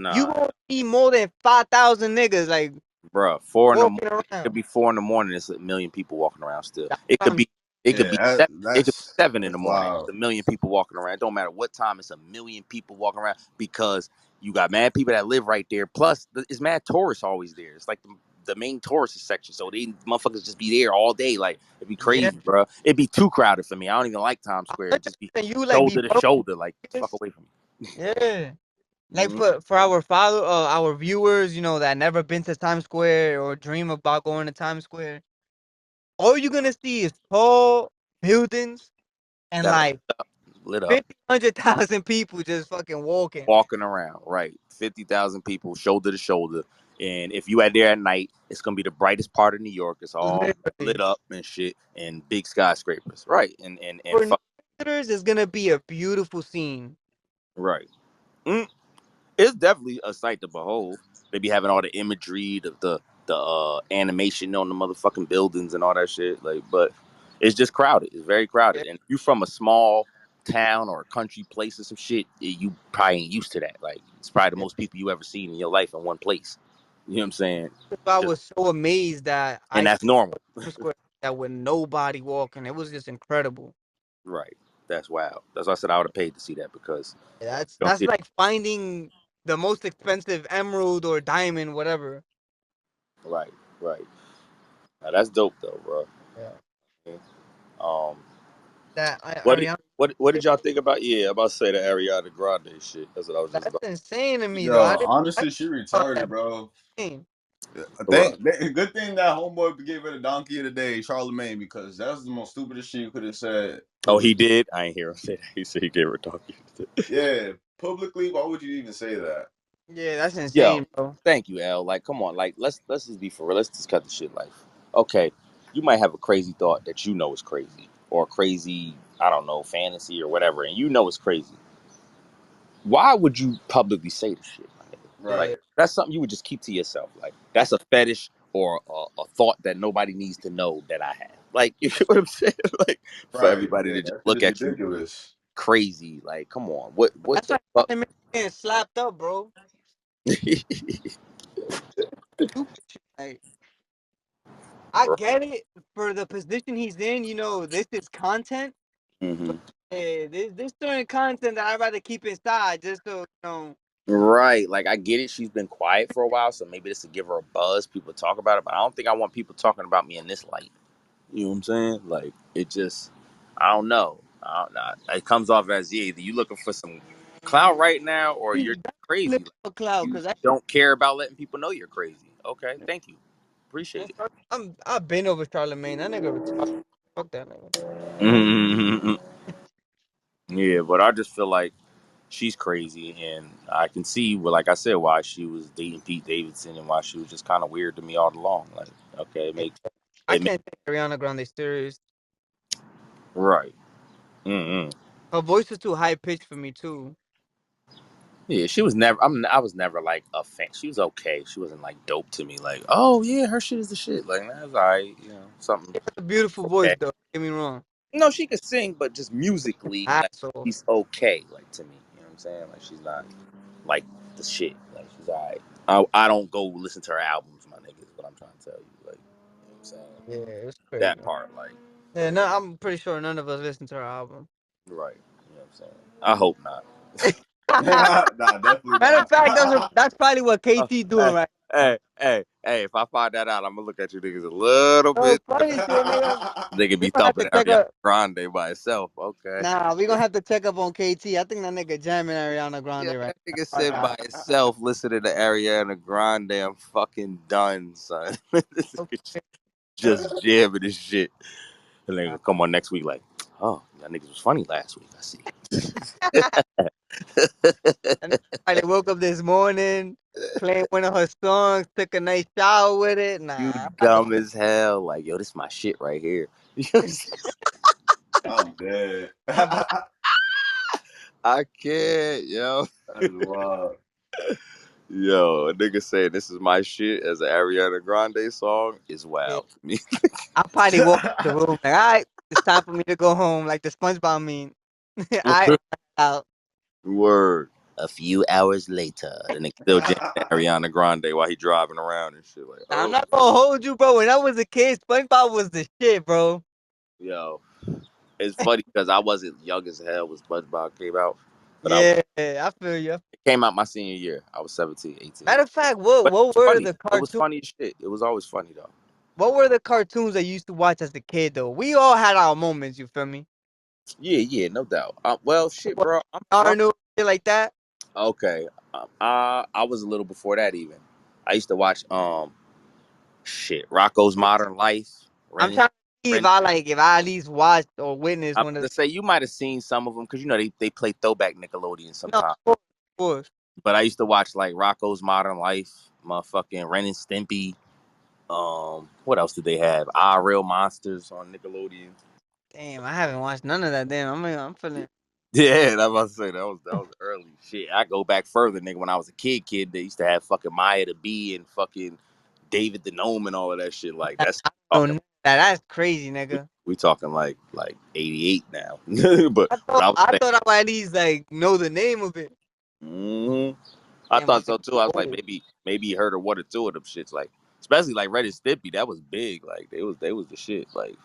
you Nah, gonna see more than 5,000 niggas like bruh, 4 in the morning. walking It could around. be 4 in the morning. It's a million people walking around still. That's It what could I'm be. It could Yeah, be seven. It could be that's 7 in the morning. wild. It's a million people walking around. It don't matter what time. It's a million people walking around because you got mad people that live right there. Plus, it's mad tourists always there. It's like the main tourist section. So they motherfuckers just be there all day. Like it'd be yeah. crazy, bro. It'd be too crowded for me. I don't even like Times Square. It just be And you like be shoulder to shoulder. Like fuck focused. away from Yeah. me. Like for our follow our viewers, that never been to Times Square or dream about going to Times Square, all you're gonna see is tall buildings and That are like lit up. 100,000 people just fucking walking. Walking around, right? 50,000 people, shoulder to shoulder. And if you out there at night, it's gonna be the brightest part of New York. It's all lit Literally. up and shit, and big skyscrapers, right? And For new fuck, visitors, it's gonna be a beautiful scene. right. Mm, it's definitely a sight to behold. They be having all the imagery, the animation on the motherfucking buildings and all that shit. Like, but it's just crowded. It's very Yeah. crowded. And if you from a small town or a country place or some shit, you probably ain't used to that. Like, it's probably the Yeah. most people you ever seen in your life in one place. You know what I'm saying? I Just was so amazed that and I that's normal, Times Square that with nobody walking. It was just incredible. right? That's wild. That's why I said I would have paid to see that because That's you don't that's see like finding the most expensive emerald or diamond, whatever. that. Right, right. Now, that's dope though, bro. Yeah. Um, what Ariana, what did y'all think about? Yeah, I'm about to say the Ariana Grande shit. That's what I was just that's about. insane to me Yo, though. I honestly, didn't she know retarded, that bro. thing. I Right. think good thing that homeboy gave her the donkey of the day, Charlemagne, because that's the most stupidest shit you could have said Oh, he publicly. did. I ain't hear him say that. He said he gave her a donkey. Yeah, publicly. Why would you even say that? Yeah, that's Yo, insane, bro. thank you, L. Like, come on, like let's just be for real. Let's just cut the shit. Like, okay, you might have a crazy thought that you know is crazy, or a crazy, I don't know, fantasy or whatever, and you know it's crazy. Why would you publicly say this shit? Like, Yeah, Right, that's something you would just keep to yourself. Like, that's a fetish or a thought that nobody needs to know that I have. Like, you know what I'm saying? Like, for right. everybody Yeah, to just that shit look is at you ridiculous. crazy. Like, come on, what that's the like fuck? Charlamagne getting slapped up, bro. Stupid shit. Like, I get it for the position he's in. This is content. hmm This certain content that I'd rather keep inside just so. Right. Like I get it. She's been quiet for a while, so maybe this will give her a buzz. People talk about it, but I don't think I want people talking about me in this light. You know what I'm saying? Like it just, I don't know. I don't know. It comes off as yeah, either you looking for some clout right now, or He's you're definitely crazy. looking Like, for cloud you because I don't care about letting people know you're crazy. Okay, thank you. Appreciate it. I've been over Charlamagne. That nigga retarded. Fuck that nigga. Mm-hmm. Yeah, but I just feel like she's crazy, and I can see, well, like I said, why she was dating Pete Davidson and why she was just kind of weird to me all along. Like, okay, I it makes can't take Ariana Grande serious. right. Mm-hmm. Her voice is too high pitched for me too. Yeah, she was never. I was never like a fan. She was okay. She wasn't like dope to me. Like, oh yeah, her shit is the shit. Like, that's alright. You know, something She has a beautiful voice okay. though. Don't get me wrong. No, she could sing, but just musically, like Asshole. she's okay. Like to me, you know what I'm saying? Like she's not like the shit. Like she's alright. I don't go listen to her albums, my nigga. Is what I'm trying to tell you. Like, you know what I'm saying? Yeah, it's crazy. That part, like, Yeah, no, I'm pretty sure none of us listen to her album. right. You know what I'm saying? I hope not. Nah, definitely Matter of not. fact, that's probably what KT doing Hey, right. hey, if I find that out, I'm gonna look at you niggas a little Oh, bit. funny shit, nigga. They could We be gonna have thumping to check Ariana up. Grande by itself. Okay. Nah, we gonna have to check up on KT. I think that nigga jamming Ariana Yeah, Grande right that nigga now. said by itself, listening to Ariana Grande, I'm fucking done, son. This nigga just jamming this shit. And they gonna come on next week like, oh, y'all niggas was funny last week. I see. And I woke up this morning, playing one of her songs, took a nice shower with it. You Nah, I'm dumb as hell. Like, yo, this is my shit right here. You know what I'm saying? I'm dead. about I can't, yo. That's wild. Yo, a nigga saying this is my shit as an Ariana Grande song is it. wild to me. I probably walk in the room like, all right, it's time for me to go home, like the SpongeBob meme. I out. Word. A few hours later, the nigga still jamming Ariana Grande while he driving around and shit. Like, Now, I'm oh, not gonna hold you, bro. When I was a kid, SpongeBob was the shit, bro. yo. It's funny because I wasn't young as hell when SpongeBob came out, but Yeah, I feel you. it came out my senior year. I was 17, 18. Matter of fact, what But what it was were funny. the It was cartoons? funny as shit. It was always funny though. What were the cartoons I used to watch as a kid though? We all had our moments. You feel me? Yeah, yeah, no doubt. Well, shit, What, bro. I'm from Arnold, shit like that. okay. I was a little before that even. I used to watch shit Rocco's Modern Life. I'm Ren, trying to see Ren. if I at least watched or witnessed I'm one of gonna the. say you might have seen some of them because you know they play throwback Nickelodeon No, sometimes. of course. But I used to watch like Rocco's Modern Life, motherfucking Ren and Stimpy. What else did they have? Ah, Real Monsters on Nickelodeon. Damn, I haven't watched none of that. Damn, I'm feeling. Yeah, I was about to say that was early shit. I go back further, nigga. When I was a kid, they used to have fucking Maya the Bee and fucking David the Gnome and all of that shit. Like I that's don't know talking. none of that. That's crazy, nigga. We talking like 88 now. but I was I saying, thought I would at least like know the name of it. hmm I Damn, I thought think so too. I was like old. maybe you heard of one or two of them shits. Like especially like Red and Stimpy, that was big. Like they was the shit. Like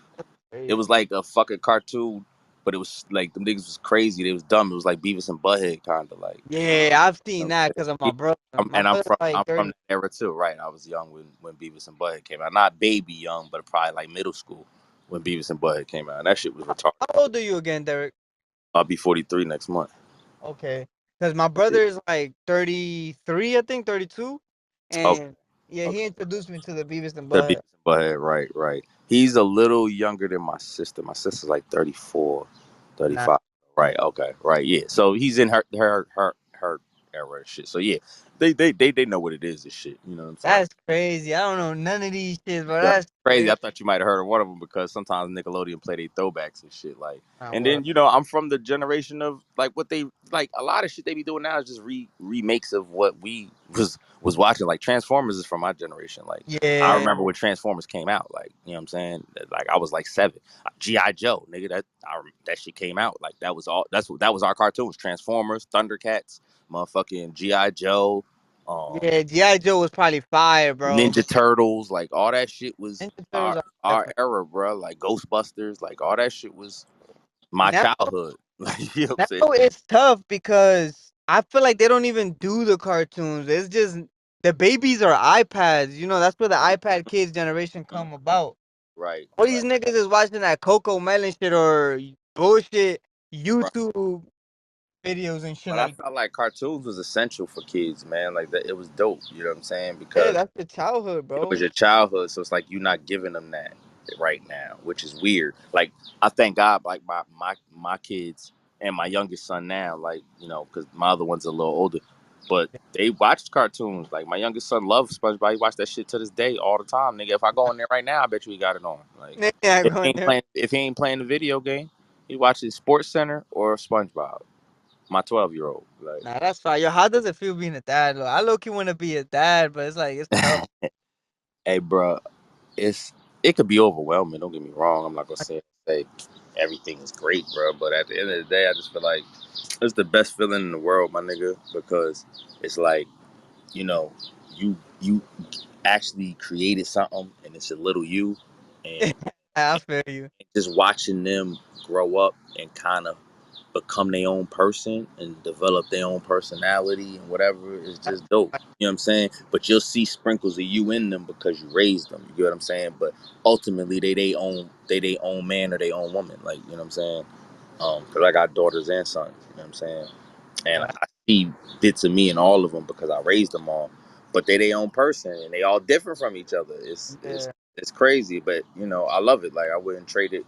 it Crazy. was like a fucking cartoon, but it was like them niggas was crazy. They was dumb. It was like Beavis and Butthead kind of like. Yeah, I've You know seen what I'm that saying? because of Yeah, my brother. My and brother's like I'm from 30. that era too, right? I was young when Beavis and Butthead came out. Not baby young, but probably like middle school when Beavis and Butthead came out. And that shit was retarded. How old are you again, Derek? I'll be 43 next month. Okay, because my Yeah. brother is like 33, I think 32, Okay. and yeah, Okay. he introduced me to the Beavis and To Beavis Butthead. and Butthead, right, right. He's a little younger than my sister. My sister's like 34, Nah, 35. Right. Okay. Right. Yeah. So he's in her era and shit. So yeah, they know what it is and shit. You know what I'm saying? that's crazy. I don't know none of these shit, bro. Yeah, That's crazy. I crazy. thought you might have heard of one of them because sometimes Nickelodeon play their throwbacks and shit. Like, Nah, and word. then I'm from the generation of like what they like. A lot of shit they be doing now is just remakes of what we was watching. Like Transformers is from my generation. Like I Yeah, remember when Transformers came out. Like you know what I'm saying. Like I was like 7. GI Joe, nigga. That shit came out. Like that was all. That was our cartoons. Transformers, Thundercats, motherfucking GI Joe. Um, yeah. GI Joe was probably fire, bro. Ninja Turtles, like all that shit was Ninja Turtles our are our different. era, bro. Like Ghostbusters, like all that shit was my Now, childhood. Like you know what I'm now saying? it's tough because I feel like they don't even do the cartoons. It's just the babies are iPads. You know, that's where the iPad kids generation Mhm. come about. Right, All these right, niggas is watching that Coco Melon shit or bullshit right. YouTube videos and shit But I like that. felt like cartoons was essential for kids, man. Like that, it was dope. You know what I'm saying? Yeah, Because that's the childhood, it was bro. your childhood, so it's like you're not giving them that right now, which is weird. Like I thank God, like my kids and my youngest son now, like because my other one's a little older, but they watch cartoons. Like my youngest son loves SpongeBob. He watch that shit to this day all the time, nigga. If I go in there right now, I bet you he got it on. Like Yeah, going there. if he ain't playing the video game, he watches Sports Center or SpongeBob. My 12-year-old, like. Nah, that's fine. Yo, how does it feel being a dad? Though? I low key want to be a dad, but it's like it's tough. Hey, bro, it could be overwhelming. Don't get me wrong. I'm not gonna say. everything is great, bro. But at the end of the day, I just feel like it's the best feeling in the world, my nigga, because it's like, you know, you actually created something and it's a little you, and I feel you. just watching them grow up and kind of become their own person and develop their own personality and whatever is just dope. You know what I'm saying? But you'll see sprinkles of you in them because you raised them. You get what I'm saying? But ultimately, they own man or they own woman. Like, you know what I'm saying? Because I got daughters and sons. You know what I'm saying? And I see bits of me in all of them because I raised them all. But they their own person and they all different from each other. Yeah. It's crazy, but I love it. Like I wouldn't trade it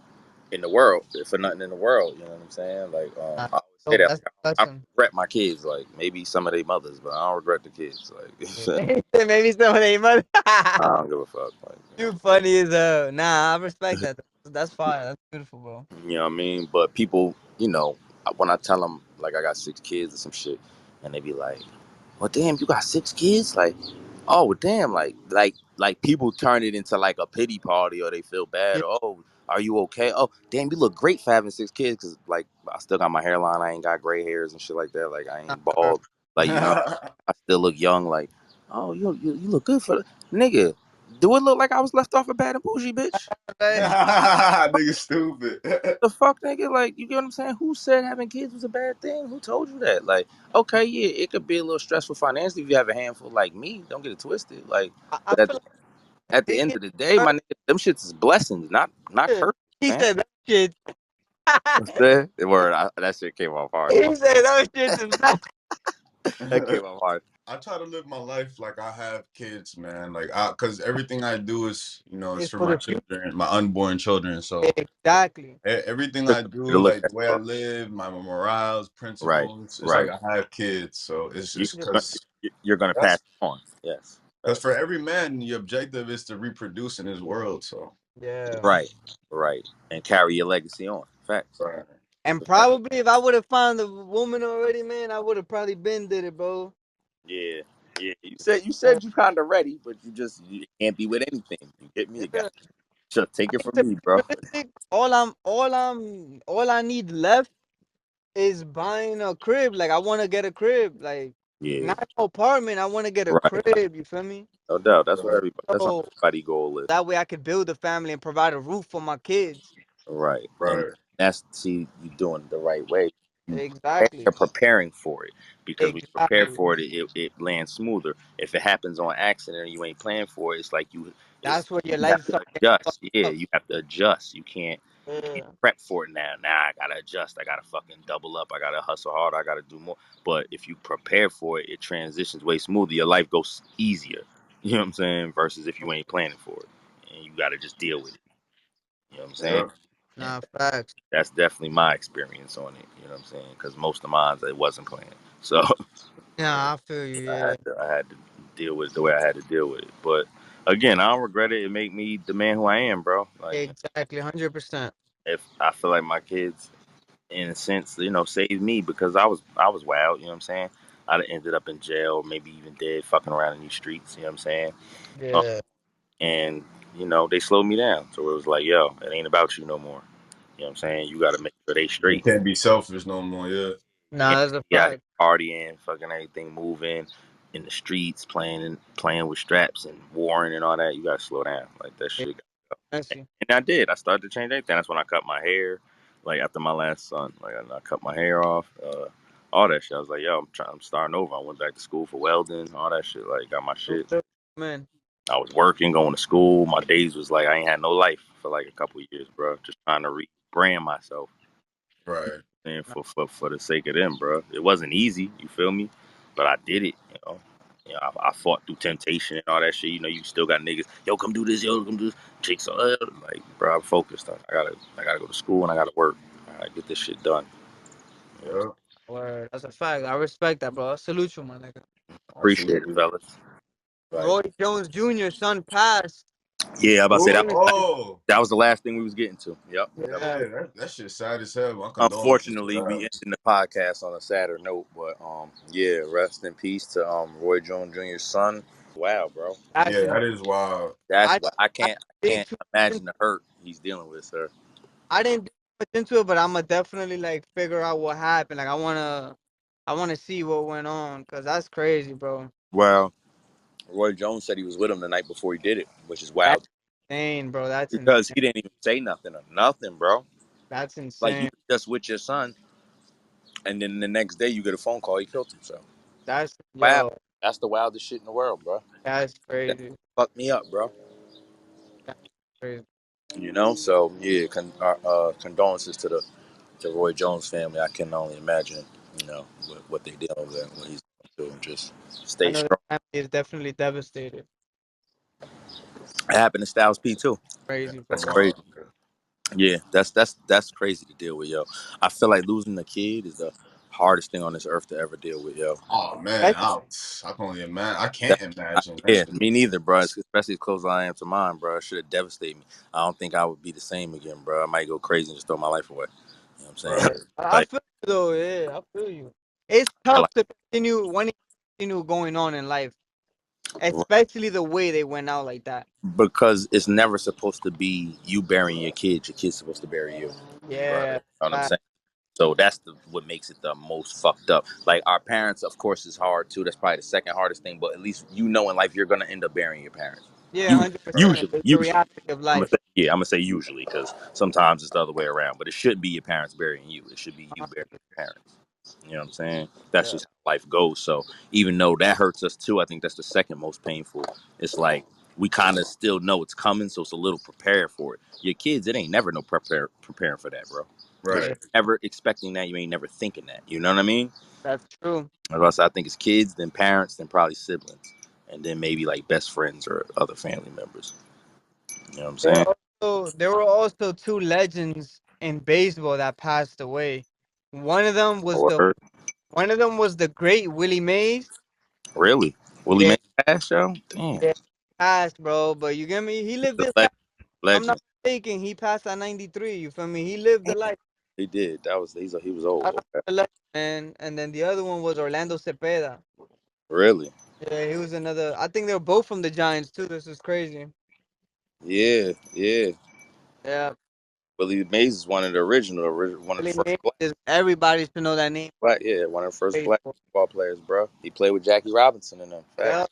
in the world for nothing in the world. You know what I'm saying? Like Nah, I always say dope. that. That's Like, I don't awesome. regret my kids. Like maybe some of their mothers, but I don't regret the kids. Like Yeah. Maybe some of they mother. I don't give a fuck. Like You funny as nah, I respect that. That's fine. That's beautiful, bro. you know what I mean. But people, when I tell them like I got 6 kids or some shit, and they be like, "Well, damn, you got 6 kids?" Like, oh, well, damn, like people turn it into like a pity party, or they feel bad. Yeah. Oh, are you okay? Oh, damn, you look great for having 6 kids, because like I still got my hairline, I ain't got gray hairs and shit like that. Like I Nah, ain't bald. Like I still look young. Like, oh, you look good for nigga. Do it look like I was left off a bad and bougie, bitch? right? Nigga stupid. The fuck, nigga? Like, you get what I'm saying? Who said having kids was a bad thing? Who told you that? Like, okay, yeah, it could be a little stressful financially if you have a handful like me. Don't get it twisted. Like, I but feel like at the end biggest of the day, my hurt. nigga, them shits is blessings, not curses, He man. said that shit. What's that? The word, that shit came off hard. He said those shits is not. That came off hard. I try to live my life like I have kids, man. Like, cause everything I do is, it's It's for for my the future. children, my unborn children. So Exactly. everything Just I the way to do, look like at the it, way I bro. live, my morals, Right, principles, it's like right. I have kids. So it's You, just cause you're gonna pass that's it on. Yes. because Facts. for every man, the objective is to reproduce in his world. So Yeah. Right, right. And carry your legacy on. Facts. right. And probably if I would have found a woman already, man, I would have probably been did it, bro. Yeah, yeah. You said you kind of ready, but you can't be with anything. You get me? You got Yeah. just take it from To me, be bro. realistic, all I need left is buying a crib. Like I want to get a crib. Like Yeah, not an apartment. I want to get a right. crib. You feel me? No doubt. That's what Right. everybody. That's what So everybody goal is. that way I could build a family and provide a roof for my kids. Right, and Right. that's see you doing it the right way. Exactly. You're preparing for it, because when you prepare Exactly. for it, it lands smoother. If it happens on accident and you ain't planning for it, it's like That's where your you have life to starts getting adjust. fucked Yeah, up. you have to adjust. You can't Yeah. prep for it now. Now I gotta adjust. I gotta fucking double up. I gotta hustle hard. I gotta do more. But if you prepare for it, it transitions way smoother. Your life goes easier. You know what I'm saying? Versus if you ain't planning for it and you gotta just deal with it. You know what I'm saying? Yeah. And Nah, facts. that's definitely my experience on it. You know what I'm saying? Because most of mine it wasn't planned. So Nah, I feel you. Yeah. I had to deal with it the way I had to deal with it. But again, I don't regret it. It made me the man who I am, bro. Like Exactly. 100%. if I feel like my kids, in a sense, saved me, because I was wild. You know what I'm saying? I'd have ended up in jail, maybe even dead, fucking around in these streets. You know what I'm saying? Um, Yeah. and they slowed me down. So it was like, yo, it ain't about you no more. You know what I'm saying? You got to make sure they You straight. can't be selfish no more. Yeah. Can't Nah, that's a be out here fact. partying, fucking everything moving in the streets, playing with straps and warring and all that. You gotta slow down. Like that Yeah, shit. that's you. And I did. I started to change everything. That's when I cut my hair. Like after my last son, like I cut my hair off. All that shit. I was like, yo, I'm starting over. I went back to school for welding, all that shit. Like got my shit. Man. I was working, going to school. My days was like I ain't had no life for like a couple of years, bro. Just trying to rebrand myself. Right. And for the sake of them, bro. It wasn't easy, you feel me? But I did it, I fought through temptation and all that shit. You still got niggas, yo, come do this, yo, come do this. Chicks, like, bro, I'm focused. I gotta go to school and I gotta work. I gotta get this shit done. You know what I'm saying? Yeah. Word. That's a fact. I respect that, bro. I salute you, my nigga. Appreciate it, Absolutely. fellas. Like, Roy Jones Jr. son passed. yeah, I'm about to say Oh, that. oh. That was the last thing we was getting to. Yep. That was. Yeah. Yeah, that shit's sad as hell. My condolences for Unfortunately, we that. ended the podcast on a sadder note, but yeah, rest in peace to Roy Jones Jr.'s son. Wow, bro. Yeah, Actually, that is wild. That's I what I I can't I did can't imagine the hurt he's dealing with, sir. I didn't much into it, but I'ma definitely like figure out what happened. Like I wanna see what went on, cause that's crazy, bro. Well, Roy Jones said he was with him the night before he did it, which is That's wild insane, bro. That's because insane. he didn't even say nothing or nothing, bro. That's Like you insane. just with your son, and then the next day you get a phone call he killed himself. That's Wow, yo. that's the wildest shit in the world, bro. That's That crazy. fucked me up, bro. That's crazy. You know, so yeah, condolences to Roy Jones family. I can only imagine, you know, what they dealing with, what he's going through, and just I stay know the strong. family is definitely devastated. It happened to Styles P too. Yeah, Crazy for for That's real. crazy. wild. Yeah, that's crazy to deal with, yo. I feel like losing a kid is the hardest thing on this earth to ever deal with, yo. Oh man, That's, I can only imagine. I That, can't imagine that yeah, shit. me neither, bro. Especially as close as I am to mine, bro. It should have devastated me. I don't think I would be the same again, bro. I might go crazy and just throw my life away. You know what I'm saying? Right. yeah. I Like, feel you though. Yeah, I feel you. It's I tough like to continue wanting to continue going on in life, especially the way they went out like that. because it's never supposed to be you burying your kid. Your kid's supposed to bury you. You Yeah. Right. know what I'm Uh, saying? So that's what makes it the most fucked up. Like our parents, of course, is hard too. That's probably the second hardest thing. But at least you know in life you're gonna end up burying your parents. yeah, You 100%. usually, It's the usually. reality of life. I'm gonna say usually because sometimes it's the other way around. But it shouldn't be your parents burying you. It should be you burying your parents. You know what I'm saying? That's Yeah. just how life goes. So even though that hurts us too, I think that's the second most painful. It's like we kind of still know it's coming, so it's a little prepared for it. Your kids, it ain't never no preparing for that, bro. Because Yeah, Right. you're never expecting that. You ain't never thinking that. You know what I mean? that's true. As I said, I think it's kids, then parents, then probably siblings, and then maybe like best friends or other family members. You know what I'm saying? There were also two legends in baseball that passed away. One of them was the Or one of them was the great Willie Mays. really? Willie Yeah, Mays passed, yo? Damn. yeah, passed, bro. But you get me? He lived The his life. I'm not legend. mistaken. He passed at 93. You feel me? He lived the life. He did. He was I old. like Okay. the legend, man. And then the other one was Orlando Cepeda. Really? Yeah, he was another. I think they're both from the Giants too. This is crazy. Yeah, yeah. Yeah, Willie Mays is one of the one of the Willie first Mays. black, Everybody should know that name. yeah, one of the first black Baseball. ball players, bro. He played with Jackie Robinson in them. Yeah, Facts.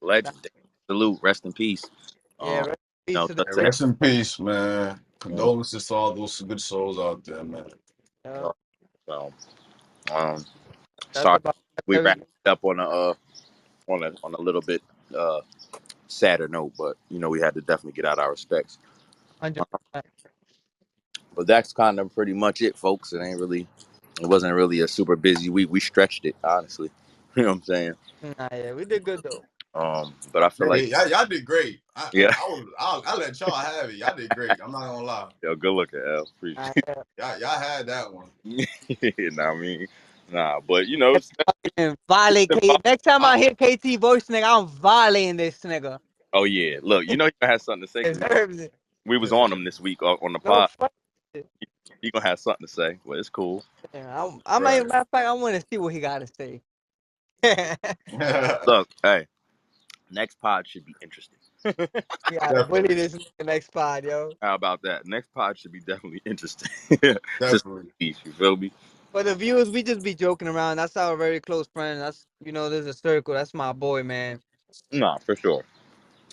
Legend. Salute. Rest in peace. yeah. Um, Rest in peace to the Yeah, to him. rest in peace, man. Mm, Condolences to all those good souls out there, man. yeah. So, um, That's sorry, about that's we wrapped everything. it up on a little bit uh sadder note, but you know we had to definitely get out our respects. 100%. But that's kind of pretty much it, folks. It wasn't really a super busy week. We stretched it, honestly. You know what I'm saying? Nah, yeah, we did good though. But I feel Yeah, like, y'all did great. yeah, I let y'all have it. Y'all did great. I'm not gonna lie. yo, good looking, L. Nah, Appreciate yeah. Y'all had that one. it. Nah, I mean, nah, but you know, And violate K. Next time I, I hear KT voice, nigga, I'm violating this nigga. oh yeah, look, you know, you gonna have something to say because Deserves it. we was on him this week on the No pod. fuck it. He gonna have something to say. Well, it's cool. Yeah, I might, right. matter of fact, I want to see what he got to say. Look, hey, next pod should be interesting. We gotta bully Definitely. this nigga next pod, yo. How about that? Next pod should be definitely interesting. Just Definitely. you feel me? For the viewers, we just be joking around. That's our very close friend. That's there's a circle. That's my boy, man. Nah, for sure.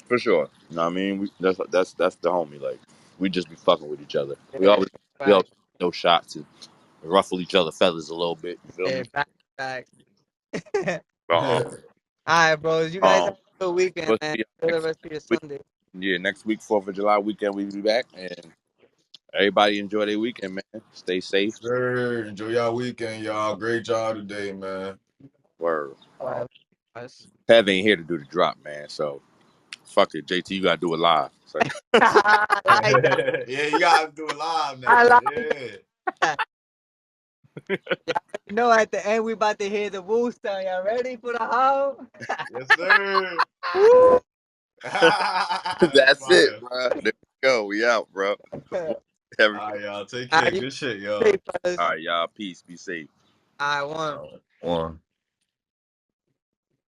For sure. You know what I mean? That's the homie. Like we just be fucking with each other. Yeah, We always back, no shot to ruffle each other feathers a little bit. You feel yeah, me? back, back. But All right, bros. You guys have um, a good weekend, we'll man. see y'all Enjoy the next rest of your week. Sunday. Yeah, next week, 4th of July weekend, we'll be back, and everybody enjoy their weekend, man. Stay safe. Sir, enjoy y'all weekend, y'all. Great job today, man. Word. All right, guys. Pav ain't here to do the drop, man. So fuck it, JT. You gotta do it live. So, I like that. Yeah, you gotta do it live I now. like Yeah. that. Yeah, you know, at the end, we about to hear the woo sound. Y'all ready for the hoe? Yes, sir. Woo! That's that's it, fire. bro. There we go. We out, bro. All Every All right, y'all. Take care. right, you Good shit, safe, y'all. brothers. all right, y'all. Peace. Be safe. I want. One.